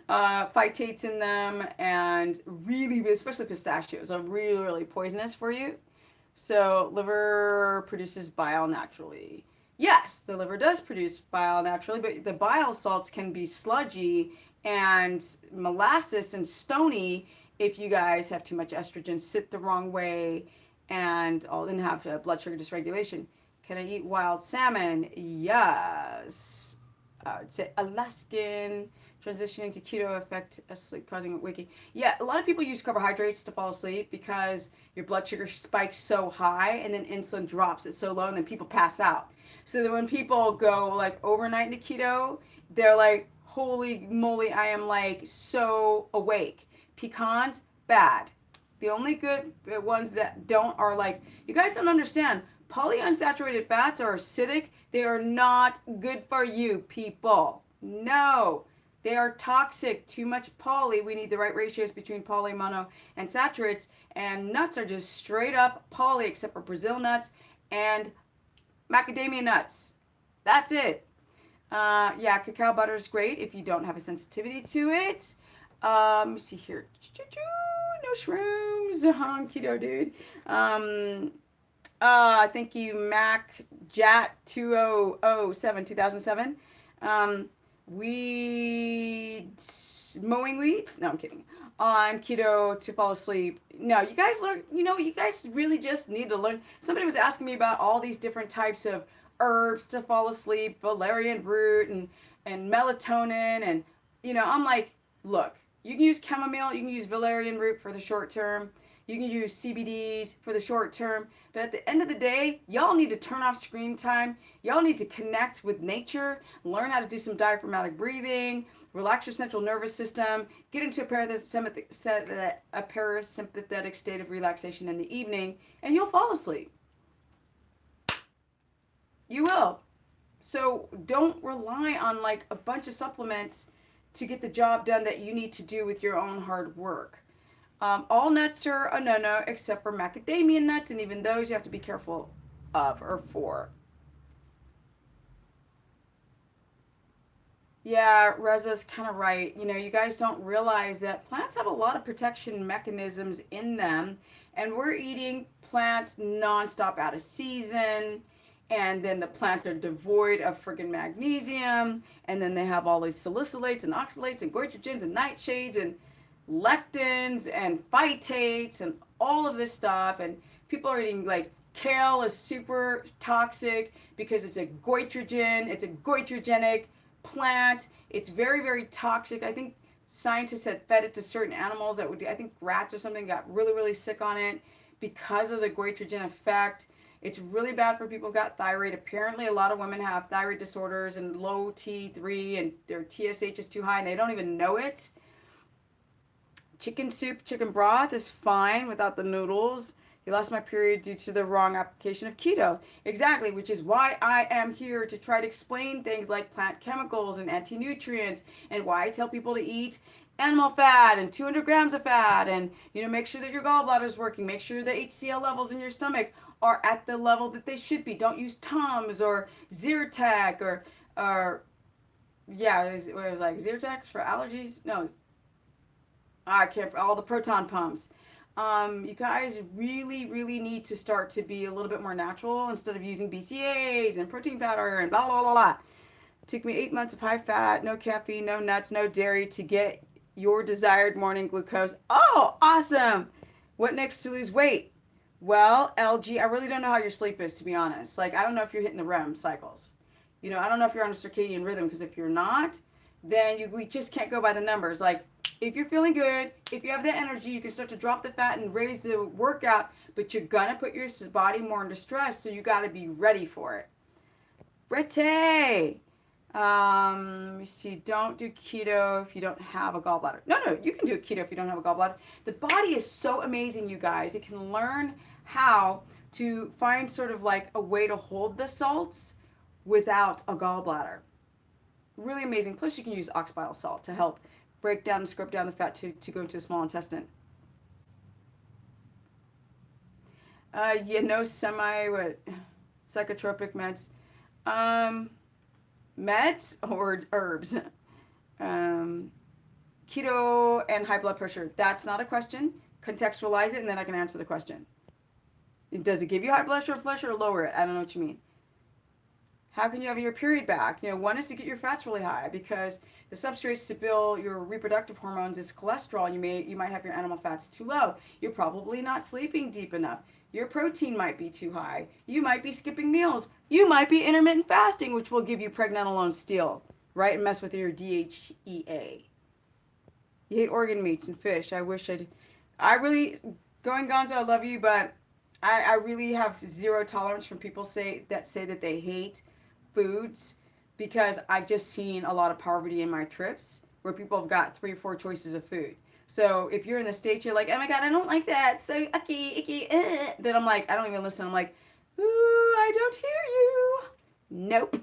phytates in them, and really, especially pistachios, are really, really poisonous for you. So liver produces bile naturally. Yes, the liver does produce bile naturally, but the bile salts can be sludgy and molasses and stony if you guys have too much estrogen, sit the wrong way, and then have blood sugar dysregulation. Can I eat wild salmon? Yes. I would say Alaskan, transitioning to keto affect sleep causing waking. Yeah, a lot of people use carbohydrates to fall asleep because your blood sugar spikes so high and then insulin drops it so low and then people pass out. So that when people go like overnight into keto, they're like, holy moly, I am like so awake. Pecans, bad. The only good ones that don't are like, you guys don't understand. Polyunsaturated fats are acidic. They are not good for you, people. No. They are toxic. Too much poly. We need the right ratios between poly, mono, and saturates. And nuts are just straight up poly, except for Brazil nuts and macadamia nuts. That's it. Yeah, cacao butter is great if you don't have a sensitivity to it. Let me see here. No shrooms on keto, dude. Thank you, Mac Jat 2007 2007. Weeds, mowing weeds. No, I'm kidding. On keto to fall asleep. No, you guys learn. You guys really just need to learn. Somebody was asking me about all these different types of herbs to fall asleep, valerian root and melatonin, and I'm like, look, you can use chamomile, you can use valerian root for the short term. You can use CBDs for the short term. But at the end of the day, y'all need to turn off screen time. Y'all need to connect with nature, learn how to do some diaphragmatic breathing, relax your central nervous system, get into a parasympathetic state of relaxation in the evening, and you'll fall asleep. You will. So don't rely on like a bunch of supplements to get the job done that you need to do with your own hard work. All nuts are a no-no except for macadamia nuts, and even those you have to be careful of or for. Yeah, Reza's kind of right. You guys don't realize that plants have a lot of protection mechanisms in them, and we're eating plants nonstop out of season, and then the plants are devoid of friggin' magnesium, and then they have all these salicylates and oxalates and goitrogens and nightshades and lectins and phytates and all of this stuff, and people are eating like kale is super toxic because it's a goitrogenic plant. It's very, very toxic. I think scientists had fed it to certain animals that would, I think rats or something got really, really sick on it because of the goitrogen effect. It's really bad for people who got thyroid. Apparently, a lot of women have thyroid disorders and low T3, and their TSH is too high, and they don't even know it. Chicken soup, chicken broth is fine without the noodles. You lost my period due to the wrong application of keto. Exactly, which is why I am here to try to explain things like plant chemicals and anti-nutrients, and why I tell people to eat animal fat and 200 grams of fat, and make sure that your gallbladder is working. Make sure the HCl levels in your stomach are at the level that they should be. Don't use Tums or Zyrtec or yeah, it was like Zyrtec for allergies. No, I can't. All the proton pumps. You guys really, really need to start to be a little bit more natural instead of using BCAAs and protein powder and blah, blah, blah, blah. It took me 8 months of high fat, no caffeine, no nuts, no dairy to get your desired morning glucose. Oh, awesome. What next to lose weight? Well, LG, I really don't know how your sleep is, to be honest. Like, I don't know if you're hitting the REM cycles. I don't know if you're on a circadian rhythm, because if you're not, then we just can't go by the numbers. Like, if you're feeling good, if you have the energy, you can start to drop the fat and raise the workout, but you're going to put your body more into stress, so you got to be ready for it. Rete, let me see, don't do keto if you don't have a gallbladder. No, you can do keto if you don't have a gallbladder. The body is so amazing, you guys. It can learn how to find sort of like a way to hold the salts without a gallbladder. Really amazing. Plus, you can use ox bile salt to help break down and scrub down the fat to go into the small intestine. Psychotropic meds. Meds or herbs? Keto and high blood pressure. That's not a question. Contextualize it, and then I can answer the question. Does it give you high blood pressure or lower it? I don't know what you mean. How can you have your period back? One is to get your fats really high, because the substrates to build your reproductive hormones is cholesterol. You might have your animal fats too low. You're probably not sleeping deep enough. Your protein might be too high. You might be skipping meals. You might be intermittent fasting, which will give you pregnenolone steal. right? And mess with your DHEA. You hate organ meats and fish. I wish I'd. I really, going Gonzo, I love you, but I really have zero tolerance from people say that they hate foods because I've just seen a lot of poverty in my trips where people have got 3 or 4 choices of food. So if you're in the States, you're like, oh my God, I don't like that. So icky. Then I'm like, I don't even listen. I'm like, ooh, I don't hear you. Nope.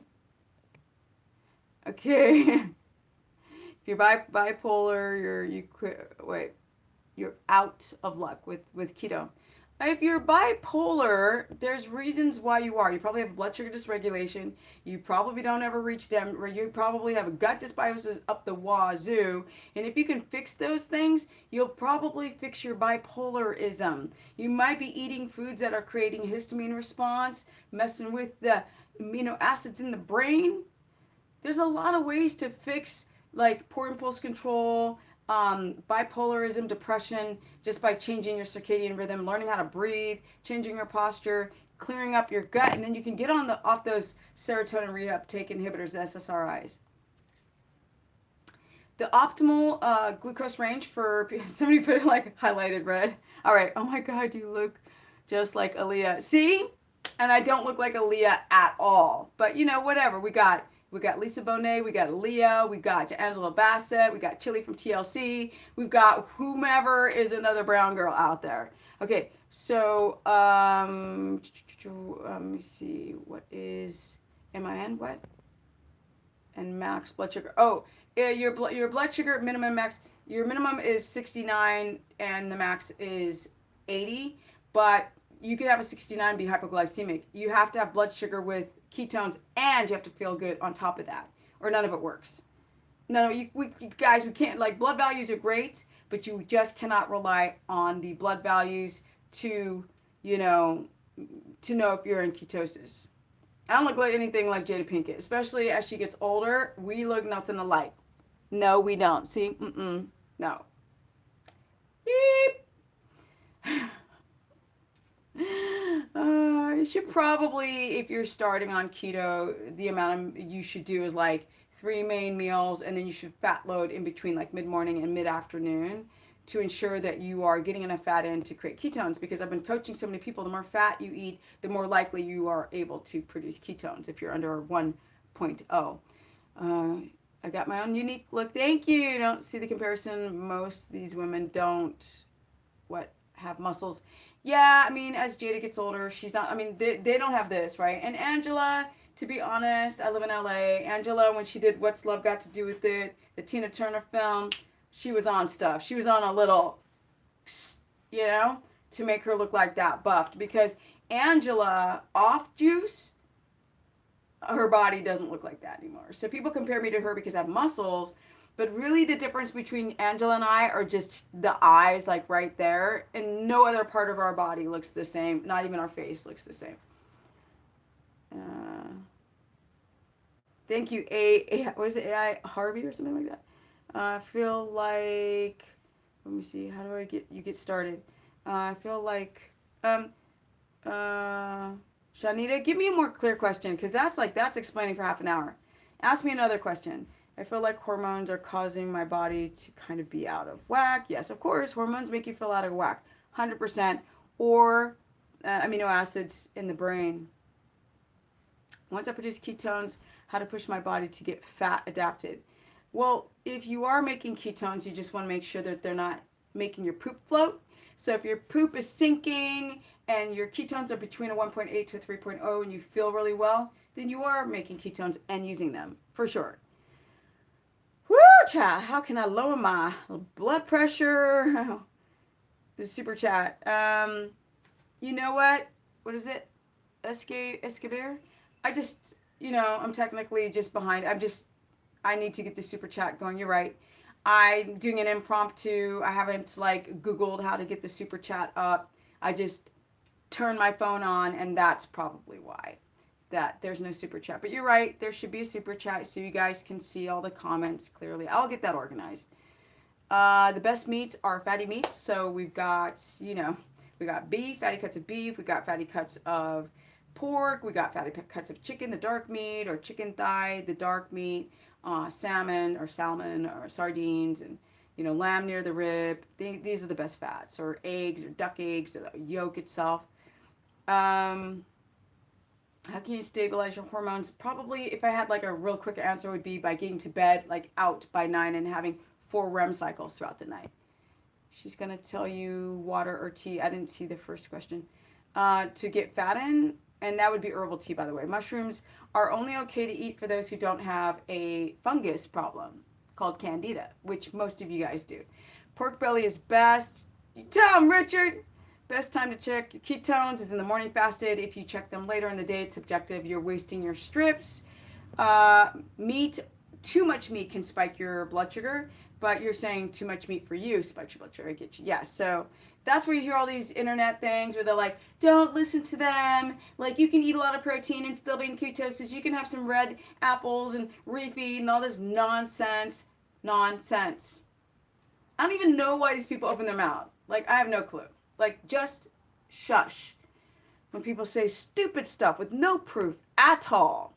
Okay. If you're bipolar, you're out of luck with keto. If you're bipolar, there's reasons why you are. You probably have blood sugar dysregulation. You probably don't ever reach them. You probably have a gut dysbiosis up the wazoo. And if you can fix those things, you'll probably fix your bipolarism. You might be eating foods that are creating histamine response, messing with the amino acids in the brain. There's a lot of ways to fix like poor impulse control, bipolarism, depression, just by changing your circadian rhythm, learning how to breathe, changing your posture, clearing up your gut, and then you can get on the off those serotonin reuptake inhibitors, the SSRIs. The optimal glucose range for somebody put it like highlighted red. All right. Oh my God, you look just like Aaliyah. See, and I don't look like Aaliyah at all. But you know, whatever. We got Lisa Bonet, we got Aaliyah, we got Angela Bassett, we got Chili from TLC, we've got whomever is another brown girl out there. Okay, so let me see. What is MIN? What? And max blood sugar. Oh, your blood sugar minimum max. Your minimum is 69 and the max is 80. But you could have a 69 and be hypoglycemic. You have to have blood sugar with ketones and you have to feel good on top of that, or none of it works. No, guys, we can't. Like blood values are great, but you just cannot rely on the blood values to, you know, to know if you're in ketosis. I don't look like anything like Jada Pinkett, especially as she gets older. We look nothing alike. No, we don't. See? No. Beep. You should probably, if you're starting on keto, the amount you should do is like 3 main meals, and then you should fat load in between like mid morning and mid afternoon to ensure that you are getting enough fat in to create ketones. Because I've been coaching so many people, the more fat you eat, the more likely you are able to produce ketones if you're under 1.0. I got my own unique look. Thank you. You don't see the comparison. Most of these women don't have muscles. Yeah, I mean, as Jada gets older, she's not, I mean, they don't have this, right? And Angela, to be honest, I live in LA. Angela, when she did What's Love Got to Do with It, the Tina Turner film, she was on stuff. She was on a little, you know, to make her look like that buffed. Because Angela, off juice, her body doesn't look like that anymore. So people compare me to her because I have muscles, but really the difference between Angela and I are just the eyes, like right there, and no other part of our body looks the same. Not even our face looks the same. Thank you, what is it, AI Harvey or something like that? I feel like, let me see, how do I get started? I feel like, Shanita, give me a more clear question, because that's explaining for half an hour. Ask me another question. I feel like hormones are causing my body to kind of be out of whack. Yes, of course, hormones make you feel out of whack, 100%, or amino acids in the brain. Once I produce ketones, how to push my body to get fat adapted. Well, if you are making ketones, you just want to make sure that they're not making your poop float. So if your poop is sinking and your ketones are between a 1.8 to a 3.0 and you feel really well, then you are making ketones and using them, for sure. Woo, chat. How can I lower my blood pressure? The super chat. You know what? What is it? Escobar? I just, I'm technically just behind. I need to get the super chat going. You're right. I'm doing an impromptu. I haven't Googled how to get the super chat up. I just turn my phone on, and that's probably why that there's no super chat. But you're right. There should be a super chat so you guys can see all the comments clearly. I'll get that organized. The best meats are fatty meats. So we've got, we got beef, fatty cuts of beef. We got fatty cuts of pork. We got fatty cuts of chicken, the dark meat, or chicken thigh, the dark meat. salmon or sardines, and lamb near the rib. These are the best fats, or eggs or duck eggs or the yolk itself. Um, how can you stabilize your hormones? Probably, if I had like a real quick answer, would be by getting to bed like out by 9 and having 4 REM cycles throughout the night. She's gonna tell you water or tea. I didn't see the first question. To get fat in, and that would be herbal tea, by the way. Mushrooms are only okay to eat for those who don't have a fungus problem called candida, which most of you guys do. Pork belly is best. You tell them, Richard. Best time to check your ketones is in the morning fasted. If you check them later in the day, it's subjective. You're wasting your strips. Meat, too much meat can spike your blood sugar, but you're saying too much meat for you spikes your blood sugar. I get you. Yeah, so that's where you hear all these internet things where they're like, don't listen to them. Like, you can eat a lot of protein and still be in ketosis. You can have some red apples and refeed and all this nonsense. Nonsense. I don't even know why these people open their mouth. Like, I have no clue. Like, just shush when people say stupid stuff with no proof at all.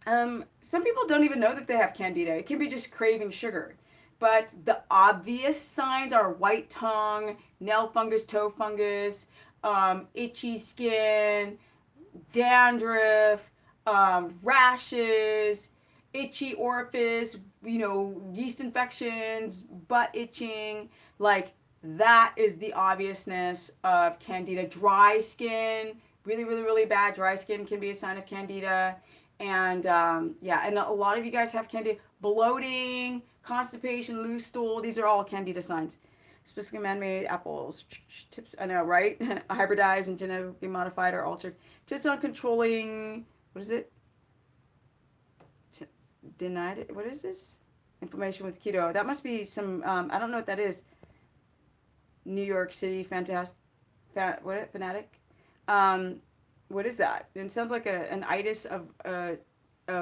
Some people don't even know that they have candida. It can be just craving sugar. But the obvious signs are white tongue, nail fungus, toe fungus, itchy skin, dandruff, rashes, itchy orifice, yeast infections, butt itching. Like, that is the obviousness of candida. Dry skin, really, really, really bad dry skin can be a sign of candida. And and a lot of you guys have candida. Bloating, constipation, loose stool, these are all candida signs. Specifically man-made apples, tips, I know, right? Hybridized and genetically modified or altered. Just on controlling, what is it? Denied it. What is this? Inflammation with keto. That must be some, I don't know what that is. New York City fanatic. What is that? It sounds like an itis of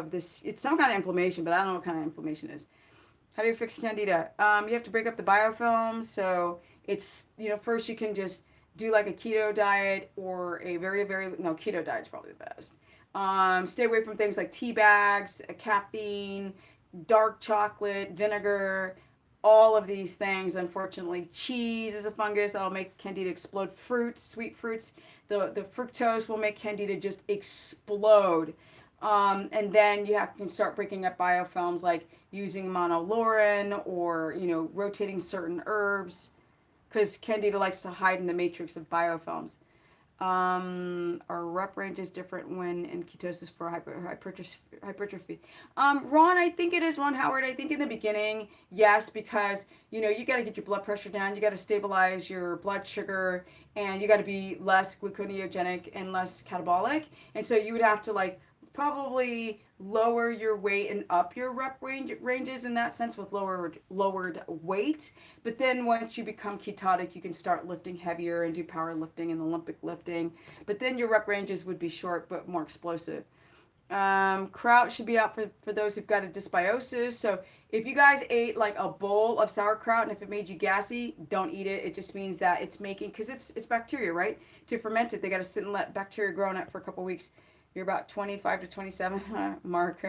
this. It's some kind of inflammation, but I don't know what kind of inflammation it is. How do you fix candida? You have to break up the biofilm. So it's, first you can just do like a keto diet or a very, very, no, keto diet's probably the best. Stay away from things like tea bags, caffeine, dark chocolate, vinegar, all of these things. Unfortunately, cheese is a fungus that'll make candida explode. Fruits, sweet fruits, the fructose will make candida just explode. And then you can start breaking up biofilms, like using monolaurin or rotating certain herbs, because candida likes to hide in the matrix of biofilms. Our rep range is different when in ketosis for hypertrophy. Ron, I think it is, Ron Howard. I think in the beginning, yes, because you got to get your blood pressure down, you got to stabilize your blood sugar, and you got to be less gluconeogenic and less catabolic, and so you would have to probably lower your weight and up your ranges in that sense with lowered weight. But then once you become ketotic, you can start lifting heavier and do power lifting and Olympic lifting. But then your rep ranges would be short but more explosive. Kraut should be out for those who've got a dysbiosis. So if you guys ate like a bowl of sauerkraut and if it made you gassy, don't eat it. It just means that it's making, because it's bacteria, right? To ferment it, they got to sit and let bacteria grow in it for a couple weeks. You're about 25 to 27, Mark.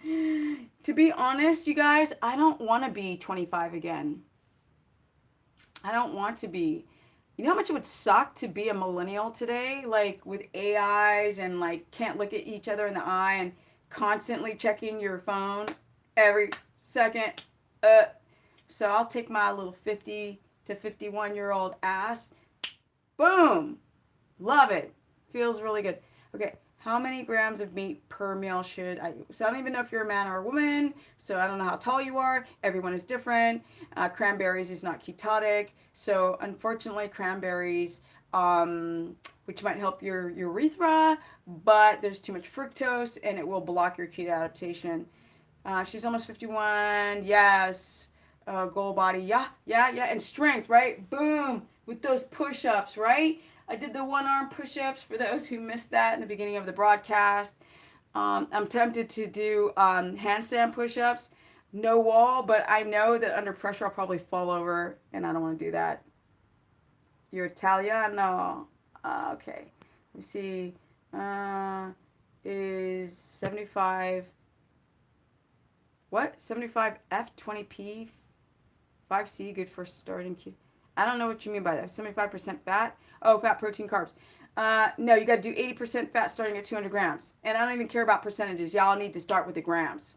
To be honest, you guys, I don't want to be 25 again. I don't want to be. You know how much it would suck to be a millennial today? Like with AIs and can't look at each other in the eye and constantly checking your phone every second. So I'll take my little 50 to 51-year-old ass. Boom. Love it. Feels really good. Okay, how many grams of meat per meal should I eat? So I don't even know if you're a man or a woman, so I don't know how tall you are. Everyone is different. Cranberries is not ketotic, so unfortunately cranberries, which might help your urethra, but there's too much fructose and it will block your keto adaptation. She's almost 51, yes. Goal body, yeah, and strength, right? Boom, with those push-ups, right? I did the one-arm push-ups for those who missed that in the beginning of the broadcast. I'm tempted to do handstand push-ups. No wall, but I know that under pressure I'll probably fall over, and I don't want to do that. You're Italiano. Okay. Let me see. is 75, what? 75F, 20P, 5C, good for starting keto. I don't know what you mean by that. 75% fat? Oh, fat, protein, carbs. No, you got to do 80% fat starting at 200 grams. And I don't even care about percentages. Y'all need to start with the grams.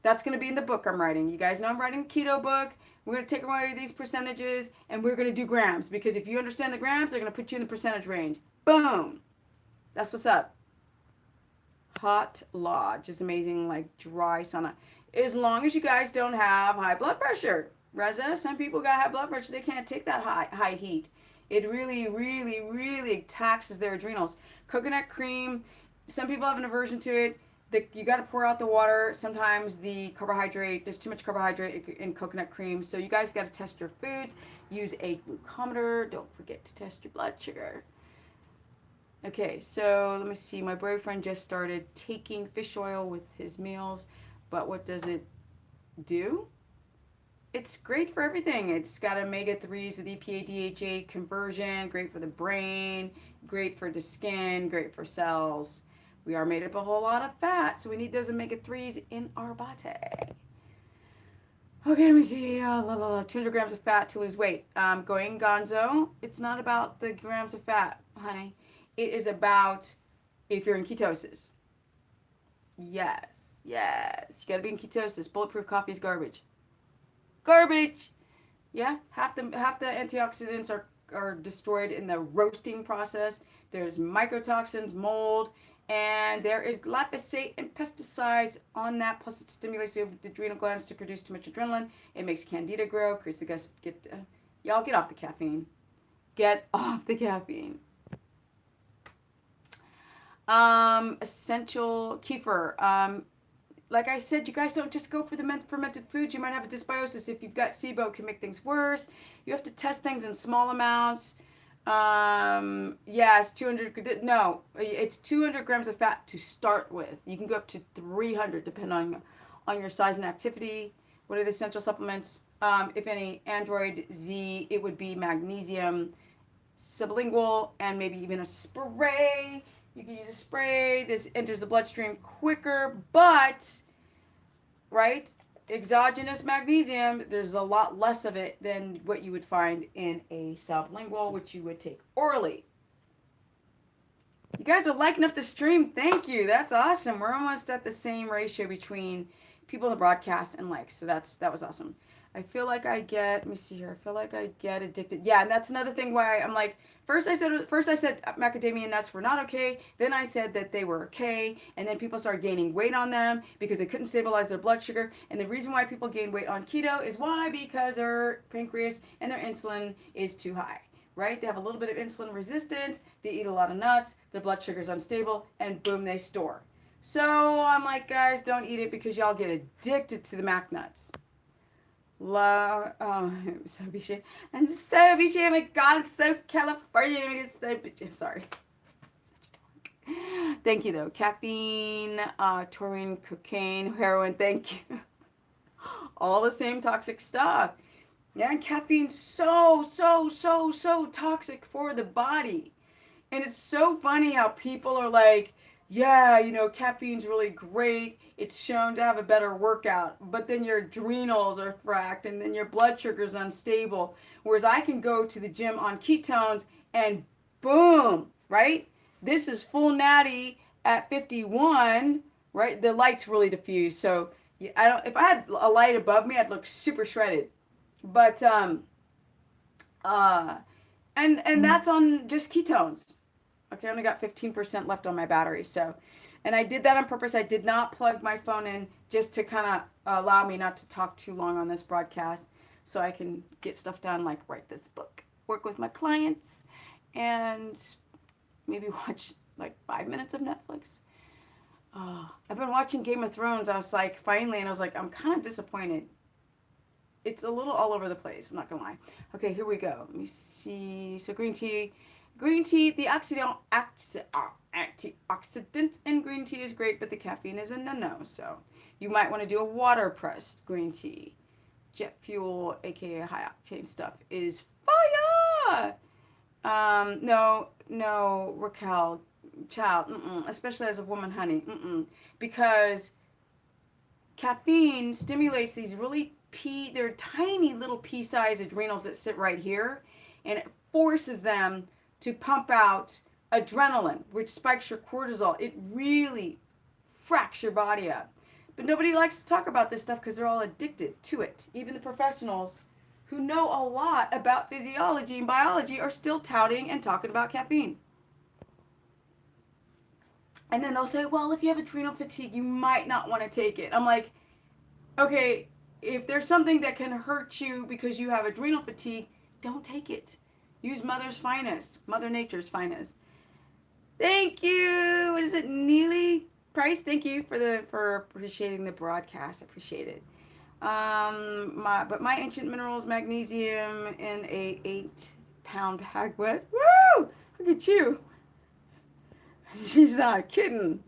That's going to be in the book I'm writing. You guys know I'm writing a keto book. We're going to take away these percentages and we're going to do grams. Because if you understand the grams, they're going to put you in the percentage range. Boom. That's what's up. Hot Lodge is amazing, like dry sauna. As long as you guys don't have high blood pressure. Reza, some people got high blood pressure. They can't take that high heat. It really, really, really taxes their adrenals. Coconut cream, some people have an aversion to it. You got to pour out the water. Sometimes there's too much carbohydrate in coconut cream. So you guys got to test your foods. Use a glucometer. Don't forget to test your blood sugar. Okay, so let me see. My boyfriend just started taking fish oil with his meals, but what does it do? It's great for everything. It's got omega-3s with EPA DHA conversion, great for the brain, great for the skin, great for cells. We are made up of a whole lot of fat, so we need those omega-3s in our body. Okay, let me see. 200 grams of fat to lose weight. Going gonzo. It's not about the grams of fat, honey. It is about if you're in ketosis. Yes, yes. You gotta be in ketosis. Bulletproof coffee is garbage. Garbage. Yeah, half the antioxidants are destroyed in the roasting process. There's mycotoxins, mold, and there is glyphosate and pesticides on that. Plus, it stimulates the adrenal glands to produce too much adrenaline. It makes candida grow, creates the gust. Y'all get off the caffeine. Get off the caffeine. Essential kefir. Like I said, you guys don't just go for the fermented foods. You might have a dysbiosis. If you've got SIBO, it can make things worse. You have to test things in small amounts. Yeah, it's 200. No, it's 200 grams of fat to start with. You can go up to 300 depending on your size and activity. What are the essential supplements? If any, Android Z, it would be magnesium, sublingual, and maybe even a spray. You can use a spray. This enters the bloodstream quicker, but, right, exogenous magnesium, there's a lot less of it than what you would find in a sublingual, which you would take orally. You guys are liking up the stream. Thank you. That's awesome. We're almost at the same ratio between people in the broadcast and likes. So that was awesome. I feel like I get, let me see here. I feel like I get addicted. Yeah, and that's another thing why I'm like, first I said macadamia nuts were not okay. Then I said that they were okay. And then people started gaining weight on them because they couldn't stabilize their blood sugar. And the reason why people gain weight on keto is why? Because their pancreas and their insulin is too high. Right? They have a little bit of insulin resistance. They eat a lot of nuts. Their blood sugar is unstable. And boom, they store. So I'm like, guys, don't eat it because y'all get addicted to the mac nuts. I'm so bitchy. I'm so bitchy. Oh my God, so California. So bitchy. Sorry. Thank you, though. Caffeine, taurine, cocaine, heroin. Thank you. All the same toxic stuff. Yeah, and caffeine's so toxic for the body. And it's so funny how people are like, yeah, caffeine's really great. It's shown to have a better workout. But then your adrenals are fracked and then your blood sugar's unstable. Whereas I can go to the gym on ketones and boom, right? This is full natty at 51, right? The light's really diffused. So if I had a light above me, I'd look super shredded. But and that's on just ketones. Okay, I only got 15% left on my battery. So, and I did that on purpose. I did not plug my phone in just to kind of allow me not to talk too long on this broadcast so I can get stuff done, like write this book, work with my clients, and maybe watch like 5 minutes of Netflix. I've been watching Game of Thrones. I was like, finally, and I was like, I'm kind of disappointed. It's a little all over the place. I'm not going to lie. Okay, here we go. Let me see. So green tea, the antioxidant in green tea is great, but the caffeine is a no-no. So you might want to do a water-pressed green tea. Jet fuel, aka high-octane stuff, is fire. No, Raquel, child, especially as a woman, honey, because caffeine stimulates these really they're tiny little pea-sized adrenals that sit right here, and it forces them to pump out adrenaline, which spikes your cortisol. It really fracks your body up. But nobody likes to talk about this stuff because they're all addicted to it. Even the professionals who know a lot about physiology and biology are still touting and talking about caffeine. And then they'll say, well, if you have adrenal fatigue, you might not want to take it. I'm like, okay, if there's something that can hurt you because you have adrenal fatigue, don't take it. Use Mother Nature's finest. Thank you. What is it, Neely Price? Thank you for appreciating the broadcast. I appreciate it. My ancient minerals, magnesium in a 8-pound bag. What? Woo! Look at you. She's not kidding.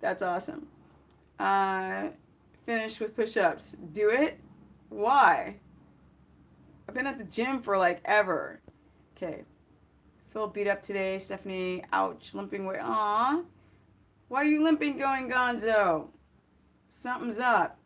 That's awesome. Finish with push-ups. Do it? Why? I've been at the gym for like ever. Okay. Feel beat up today. Stephanie, ouch. Limping away. Aw. Why are you limping going gonzo? Something's up.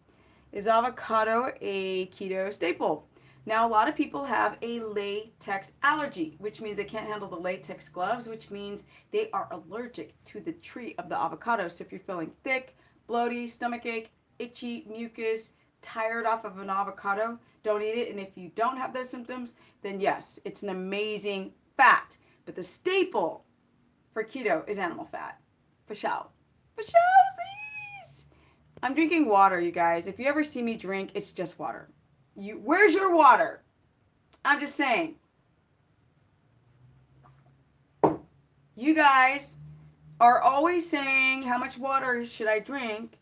Is avocado a keto staple? Now, a lot of people have a latex allergy, which means they can't handle the latex gloves, which means they are allergic to the tree of the avocado. So if you're feeling thick, bloaty, stomachache, itchy, mucus, tired off of an avocado, don't eat it. And if you don't have those symptoms, then yes, it's an amazing fat. But the staple for keto is animal fat. For sure. For sure. I'm drinking water, you guys. If you ever see me drink, it's just water. Where's your water? I'm just saying. You guys are always saying, how much water should I drink?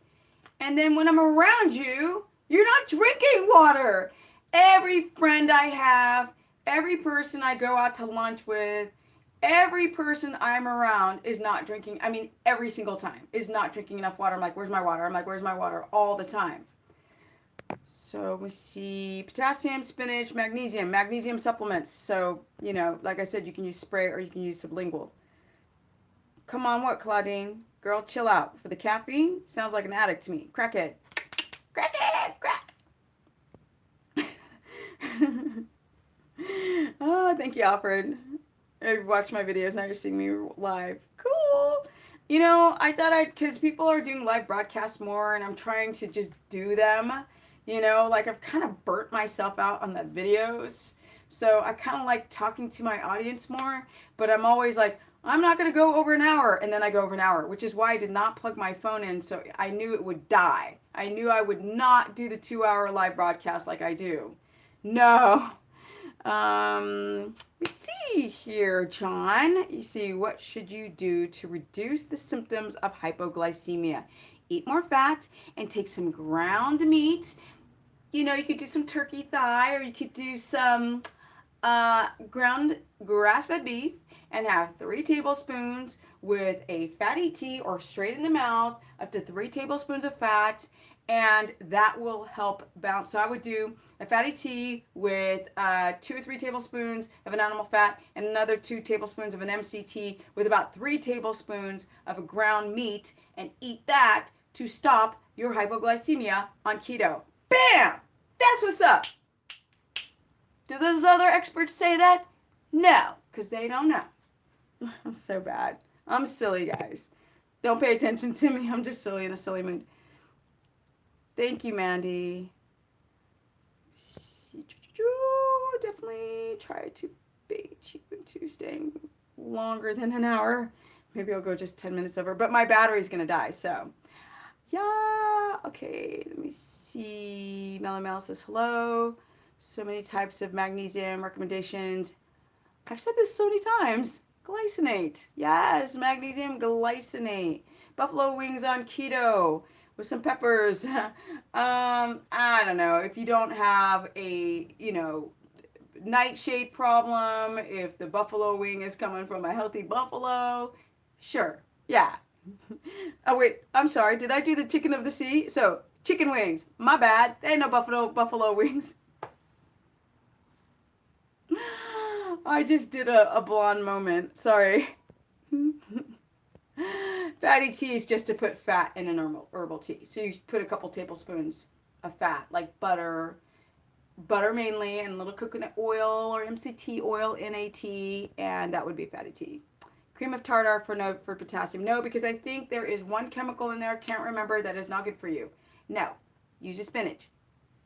And then when I'm around you, you're not drinking water. Every friend I have, every person I go out to lunch with, every person I'm around is not drinking. I mean, every single time is not drinking enough water. I'm like, where's my water? I'm like, where's my water? All the time. So we see potassium, spinach, magnesium supplements. So, like I said, you can use spray or you can use sublingual. Come on, what, Claudine? Girl, chill out. For the caffeine, sounds like an addict to me. Crackhead. Crackhead, crack. Oh, thank you, Alfred. You've watched my videos, now you're seeing me live. Cool. I thought because people are doing live broadcasts more, and I'm trying to just do them. Like I've kind of burnt myself out on the videos. So I kind of like talking to my audience more, but I'm always like, I'm not going to go over an hour. And then I go over an hour, which is why I did not plug my phone in. So I knew it would die. I knew I would not do the 2-hour live broadcast like I do. No. We see here, John. You see, what should you do to reduce the symptoms of hypoglycemia? Eat more fat and take some ground meat. You could do some turkey thigh, or you could do some ground grass-fed beef and have 3 tablespoons with a fatty tea or straight in the mouth, up to 3 tablespoons of fat, and that will help balance. So I would do a fatty tea with 2 or 3 tablespoons of an animal fat and another 2 tablespoons of an MCT with about 3 tablespoons of a ground meat, and eat that to stop your hypoglycemia on keto. Bam! That's what's up. Do those other experts say that? No, because they don't know. I'm so bad. I'm silly, guys. Don't pay attention to me. I'm just silly in a silly mood. Thank you, Mandy. Definitely try to bait you into staying longer than an hour. Maybe I'll go just 10 minutes over, but my battery's going to die, so. Yeah, okay, let me see. Mel says hello. So many types of magnesium recommendations. I've said this so many times. Glycinate. Yes, magnesium glycinate. Buffalo wings on keto with some peppers. I don't know. If you don't have a, nightshade problem, if the buffalo wing is coming from a healthy buffalo, sure. Yeah. Oh, wait. I'm sorry. Did I do the chicken of the sea? So, chicken wings. My bad. They ain't no buffalo wings. I just did a blonde moment. Sorry. Fatty tea is just to put fat in a normal herbal tea. So you put a couple tablespoons of fat, like butter mainly, and a little coconut oil or MCT oil in a tea, and that would be fatty tea. Cream of tartar for potassium. No, because I think there is one chemical in there, can't remember, that is not good for you. No, use your spinach.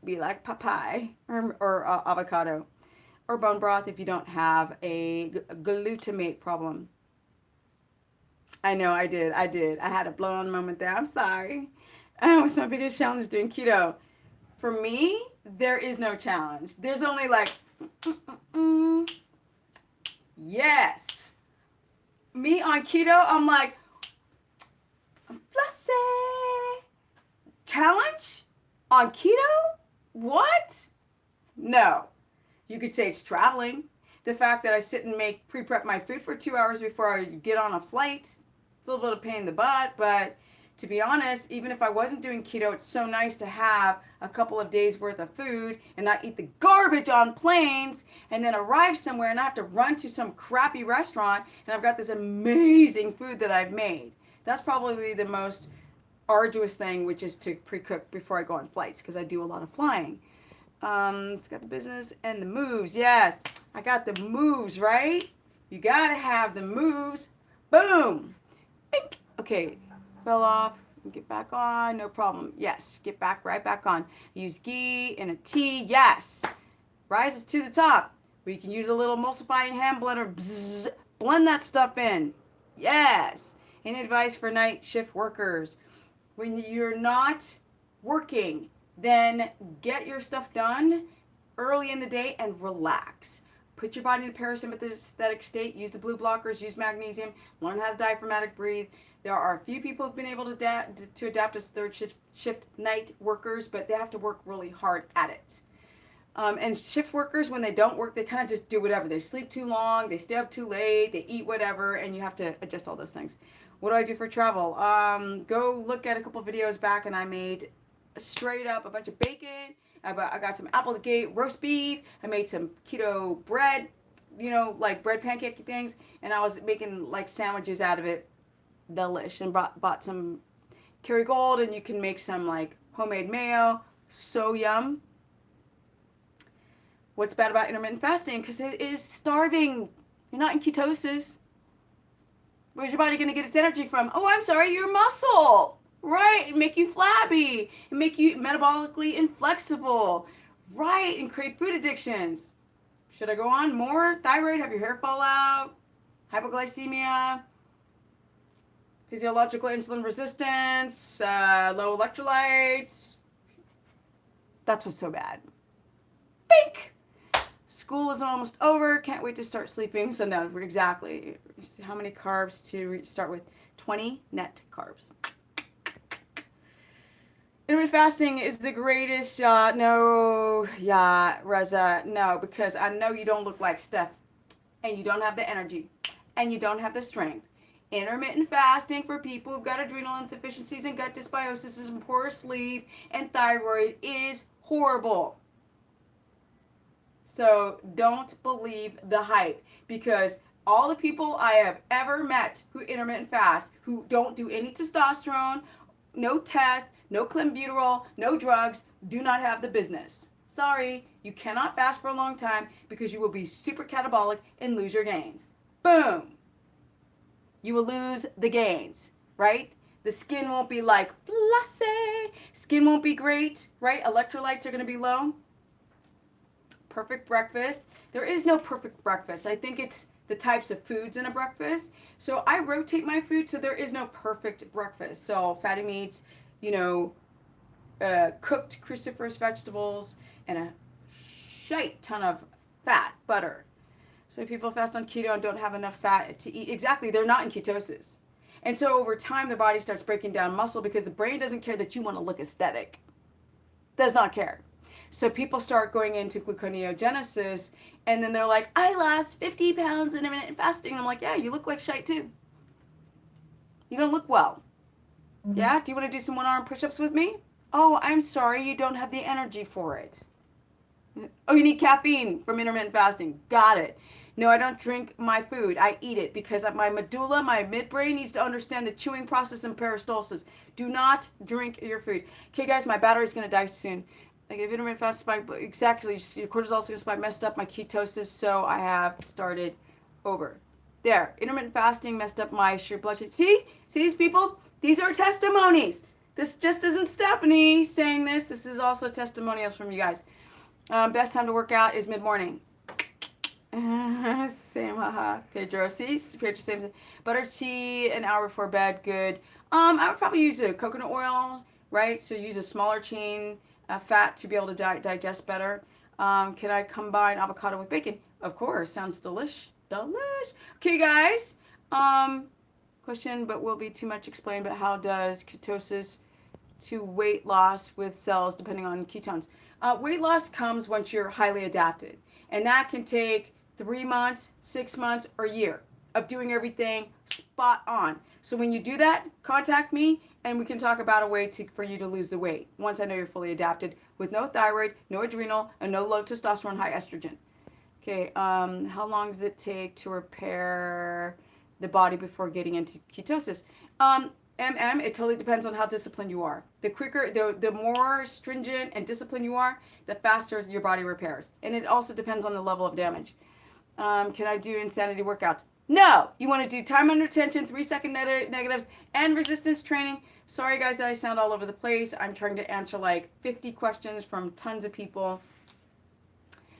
Be like papaya or avocado. Or bone broth if you don't have a glutamate problem. I know I did. I had a blow on moment there. I'm sorry. What's my biggest challenge doing keto? For me, there is no challenge. There's only like, yes. Me on keto, I'm like, blessed. Challenge? On keto? What? No. You could say it's traveling. The fact that I sit and pre-prep my food for 2 hours before I get on a flight, it's a little bit of pain in the butt, but to be honest, even if I wasn't doing keto, it's so nice to have a couple of days worth of food and not eat the garbage on planes and then arrive somewhere and I have to run to some crappy restaurant and I've got this amazing food that I've made. That's probably the most arduous thing, which is to pre-cook before I go on flights because I do a lot of flying. It's got the business and the moves. Yes, I got the moves, right? You gotta have the moves. Boom. Bink. Okay, fell off. Get back on. No problem. Yes, get back right back on. Use ghee in a tea. Yes. Rises to the top. We can use a little emulsifying hand blender. Bzzz, blend that stuff in. Yes. Any advice for night shift workers? When you're not working, then get your stuff done early in the day and relax. Put your body in a parasympathetic state. Use the blue blockers. Use magnesium. Learn how to diaphragmatic breathe. There are a few people who've been able to adapt as third shift night workers, but they have to work really hard at it. And shift workers, when they don't work, they kind of just do whatever. They sleep too long. They stay up too late. They eat whatever, and you have to adjust all those things. What do I do for travel? Go look at a couple videos back, and I made straight up a bunch of bacon. I got some Applegate roast beef. I made some keto bread, like bread pancake things, and I was making like sandwiches out of it. Delish. And bought some Kerrygold, and you can make some like homemade mayo. So yum. What's bad about intermittent fasting? Because it is starving. You're not in ketosis. Where's your body going to get its energy from? Oh, I'm sorry, your muscle. Right, and make you flabby, and make you metabolically inflexible, right, and create food addictions. Should I go on? More? Thyroid, have your hair fall out, hypoglycemia, physiological insulin resistance, low electrolytes. That's what's so bad. Bink! School is almost over, can't wait to start sleeping. So no, exactly. How many carbs to start with? 20 net carbs. Intermittent fasting is the greatest. Reza, no, because I know you don't look like Steph, and you don't have the energy, and you don't have the strength. Intermittent fasting for people who've got adrenal insufficiencies and gut dysbiosis and poor sleep and thyroid is horrible. So don't believe the hype, because all the people I have ever met who intermittent fast, who don't do any testosterone, no test, no clenbuterol, no drugs, do not have the business. Sorry, you cannot fast for a long time because you will be super catabolic and lose your gains. Boom. You will lose the gains, right? The skin won't be like fluffy. Skin won't be great, right? Electrolytes are going to be low. Perfect breakfast. There is no perfect breakfast. I think it's the types of foods in a breakfast. So I rotate my food, so there is no perfect breakfast. So fatty meats, cooked cruciferous vegetables, and a shite ton of fat, butter. So people fast on keto and don't have enough fat to eat. Exactly, they're not in ketosis. And so over time, their body starts breaking down muscle because the brain doesn't care that you want to look aesthetic. Does not care. So people start going into gluconeogenesis, and then they're like, I lost 50 pounds in intermittent fasting. And I'm like, yeah, you look like shite too. You don't look well. Mm-hmm. Yeah? Do you want to do some one-arm push-ups with me? Oh, I'm sorry, you don't have the energy for it. Oh, you need caffeine from intermittent fasting. Got it. No, I don't drink my food. I eat it because my medulla, my midbrain needs to understand the chewing process and peristalsis. Do not drink your food. Okay, guys, my battery's going to die soon. Like if intermittent fasting spike, exactly, your cortisol's going to spike, messed up my ketosis, so I have started over. There, intermittent fasting messed up my sugar blood sugar. See these people? These are testimonies. This just isn't Stephanie saying this. This is also testimonials from you guys. Best time to work out is mid-morning. Same, haha. Pedro, see? Pedro, same. Butter tea an hour before bed, good. I would probably use a coconut oil, right? So use a smaller chain fat to be able to digest better. Can I combine avocado with bacon? Of course, sounds delish. Okay, guys. Question, but will be too much explained, but how does ketosis to weight loss with cells depending on ketones? Weight loss comes once you're highly adapted, and that can take 3 months, 6 months, or a year of doing everything spot on. So when you do that, contact me and we can talk about a way for you to lose the weight once I know you're fully adapted with no thyroid, no adrenal, and no low testosterone, high estrogen. Okay, how long does it take to repair the body before getting into ketosis? It totally depends on how disciplined you are. The quicker, the more stringent and disciplined you are, the faster your body repairs. And it also depends on the level of damage. Can I do insanity workouts? No! You want to do time under tension, 3-second negatives, and resistance training. Sorry, guys, that I sound all over the place. I'm trying to answer like 50 questions from tons of people.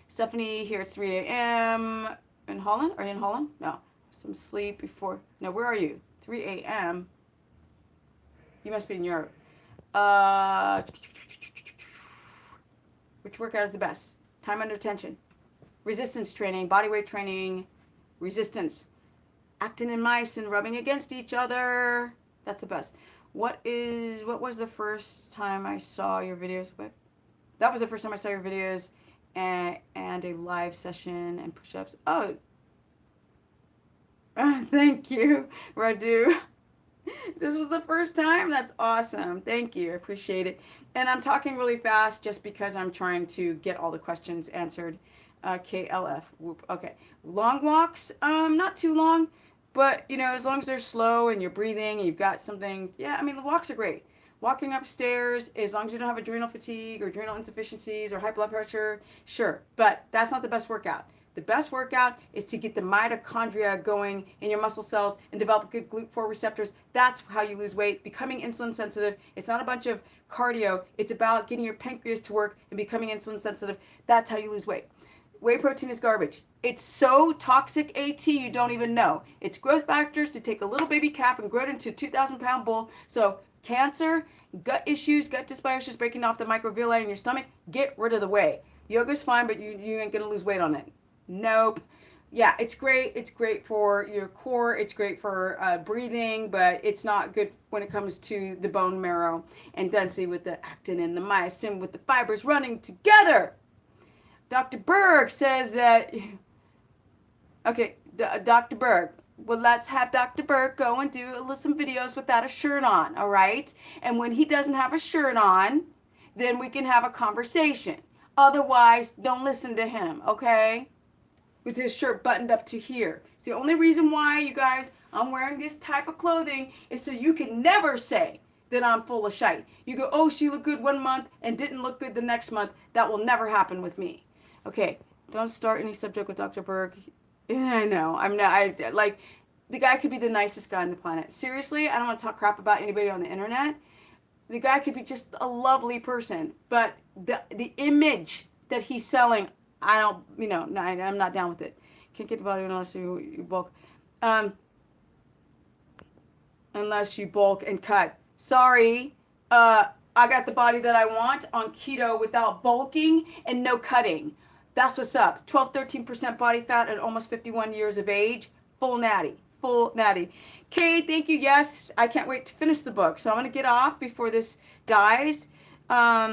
Stephanie, here it's 3 a.m. in Holland? Are you in Holland? No. Some sleep before. No, where are you? 3 a.m. You must be in Europe. Which workout is the best? Time under tension. Resistance training, body weight training, resistance. Actin and myosin rubbing against each other. That's the best. What was the first time I saw your videos? That was the first time I saw your videos and a live session and push-ups. Oh, thank you, Radu. This was the first time? That's awesome. Thank you. I appreciate it. And I'm talking really fast just because I'm trying to get all the questions answered. KLF. Whoop. Okay. Long walks, not too long, but as long as they're slow and you're breathing and you've got something, yeah, I mean, the walks are great. Walking upstairs, as long as you don't have adrenal fatigue or adrenal insufficiencies or high blood pressure, sure. But that's not the best workout. The best workout is to get the mitochondria going in your muscle cells and develop good GLUT4 receptors. That's how you lose weight, becoming insulin sensitive. It's not a bunch of cardio. It's about getting your pancreas to work and becoming insulin sensitive. That's how you lose weight. Whey protein is garbage. It's so toxic, AT, you don't even know. It's growth factors to take a little baby calf and grow it into a 2,000-pound bull. So cancer, gut issues, gut dysbiosis, breaking off the microvilli in your stomach, get rid of the whey. Yoga's fine, but you ain't going to lose weight on it. Nope. Yeah, it's great. It's great for your core. It's great for breathing, but it's not good when it comes to the bone marrow and density with the actin and the myosin with the fibers running together. Dr. Berg says that, okay, Dr. Berg, well, let's have Dr. Berg go and do some videos without a shirt on, all right? And when he doesn't have a shirt on, then we can have a conversation. Otherwise, don't listen to him, okay? With his shirt buttoned up to here. It's the only reason why, you guys, I'm wearing this type of clothing is so you can never say that I'm full of shite. You go, oh, she looked good one month and didn't look good the next month. That will never happen with me. Okay, don't start any subject with Dr. Berg. Yeah, I know. I'm not, the guy could be the nicest guy on the planet. Seriously, I don't want to talk crap about anybody on the internet. The guy could be just a lovely person, but the image that he's selling, I don't, I'm not down with it. Can't get the body unless you bulk. Unless you bulk and cut. Sorry, I got the body that I want on keto without bulking and no cutting. That's what's up. 12-13% body fat at almost 51 years of age. Full natty. Okay, thank you. Yes, I can't wait to finish the book. So I'm going to get off before this dies. I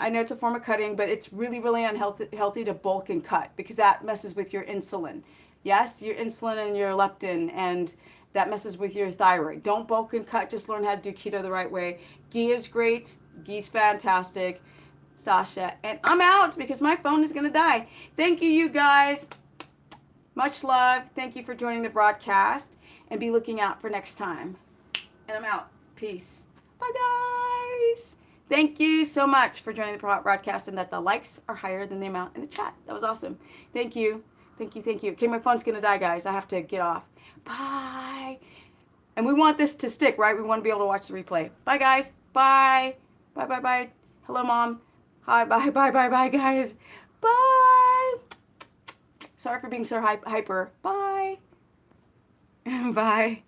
know it's a form of cutting, but it's really, really unhealthy to bulk and cut because that messes with your insulin. Yes, your insulin and your leptin, and that messes with your thyroid. Don't bulk and cut. Just learn how to do keto the right way. Ghee is great. Ghee's fantastic. Sasha. And I'm out because my phone is going to die. Thank you, you guys. Much love. Thank you for joining the broadcast, and be looking out for next time. And I'm out. Peace. Bye, guys. Thank you so much for joining the broadcast, and that the likes are higher than the amount in the chat. That was awesome. Thank you. Thank you. Thank you. Okay, my phone's going to die, guys. I have to get off. Bye. And we want this to stick, right? We want to be able to watch the replay. Bye, guys. Bye. Bye, bye, bye. Hello, Mom. Hi, bye, bye, bye, bye, guys. Bye. Sorry for being so hyper. Bye. Bye.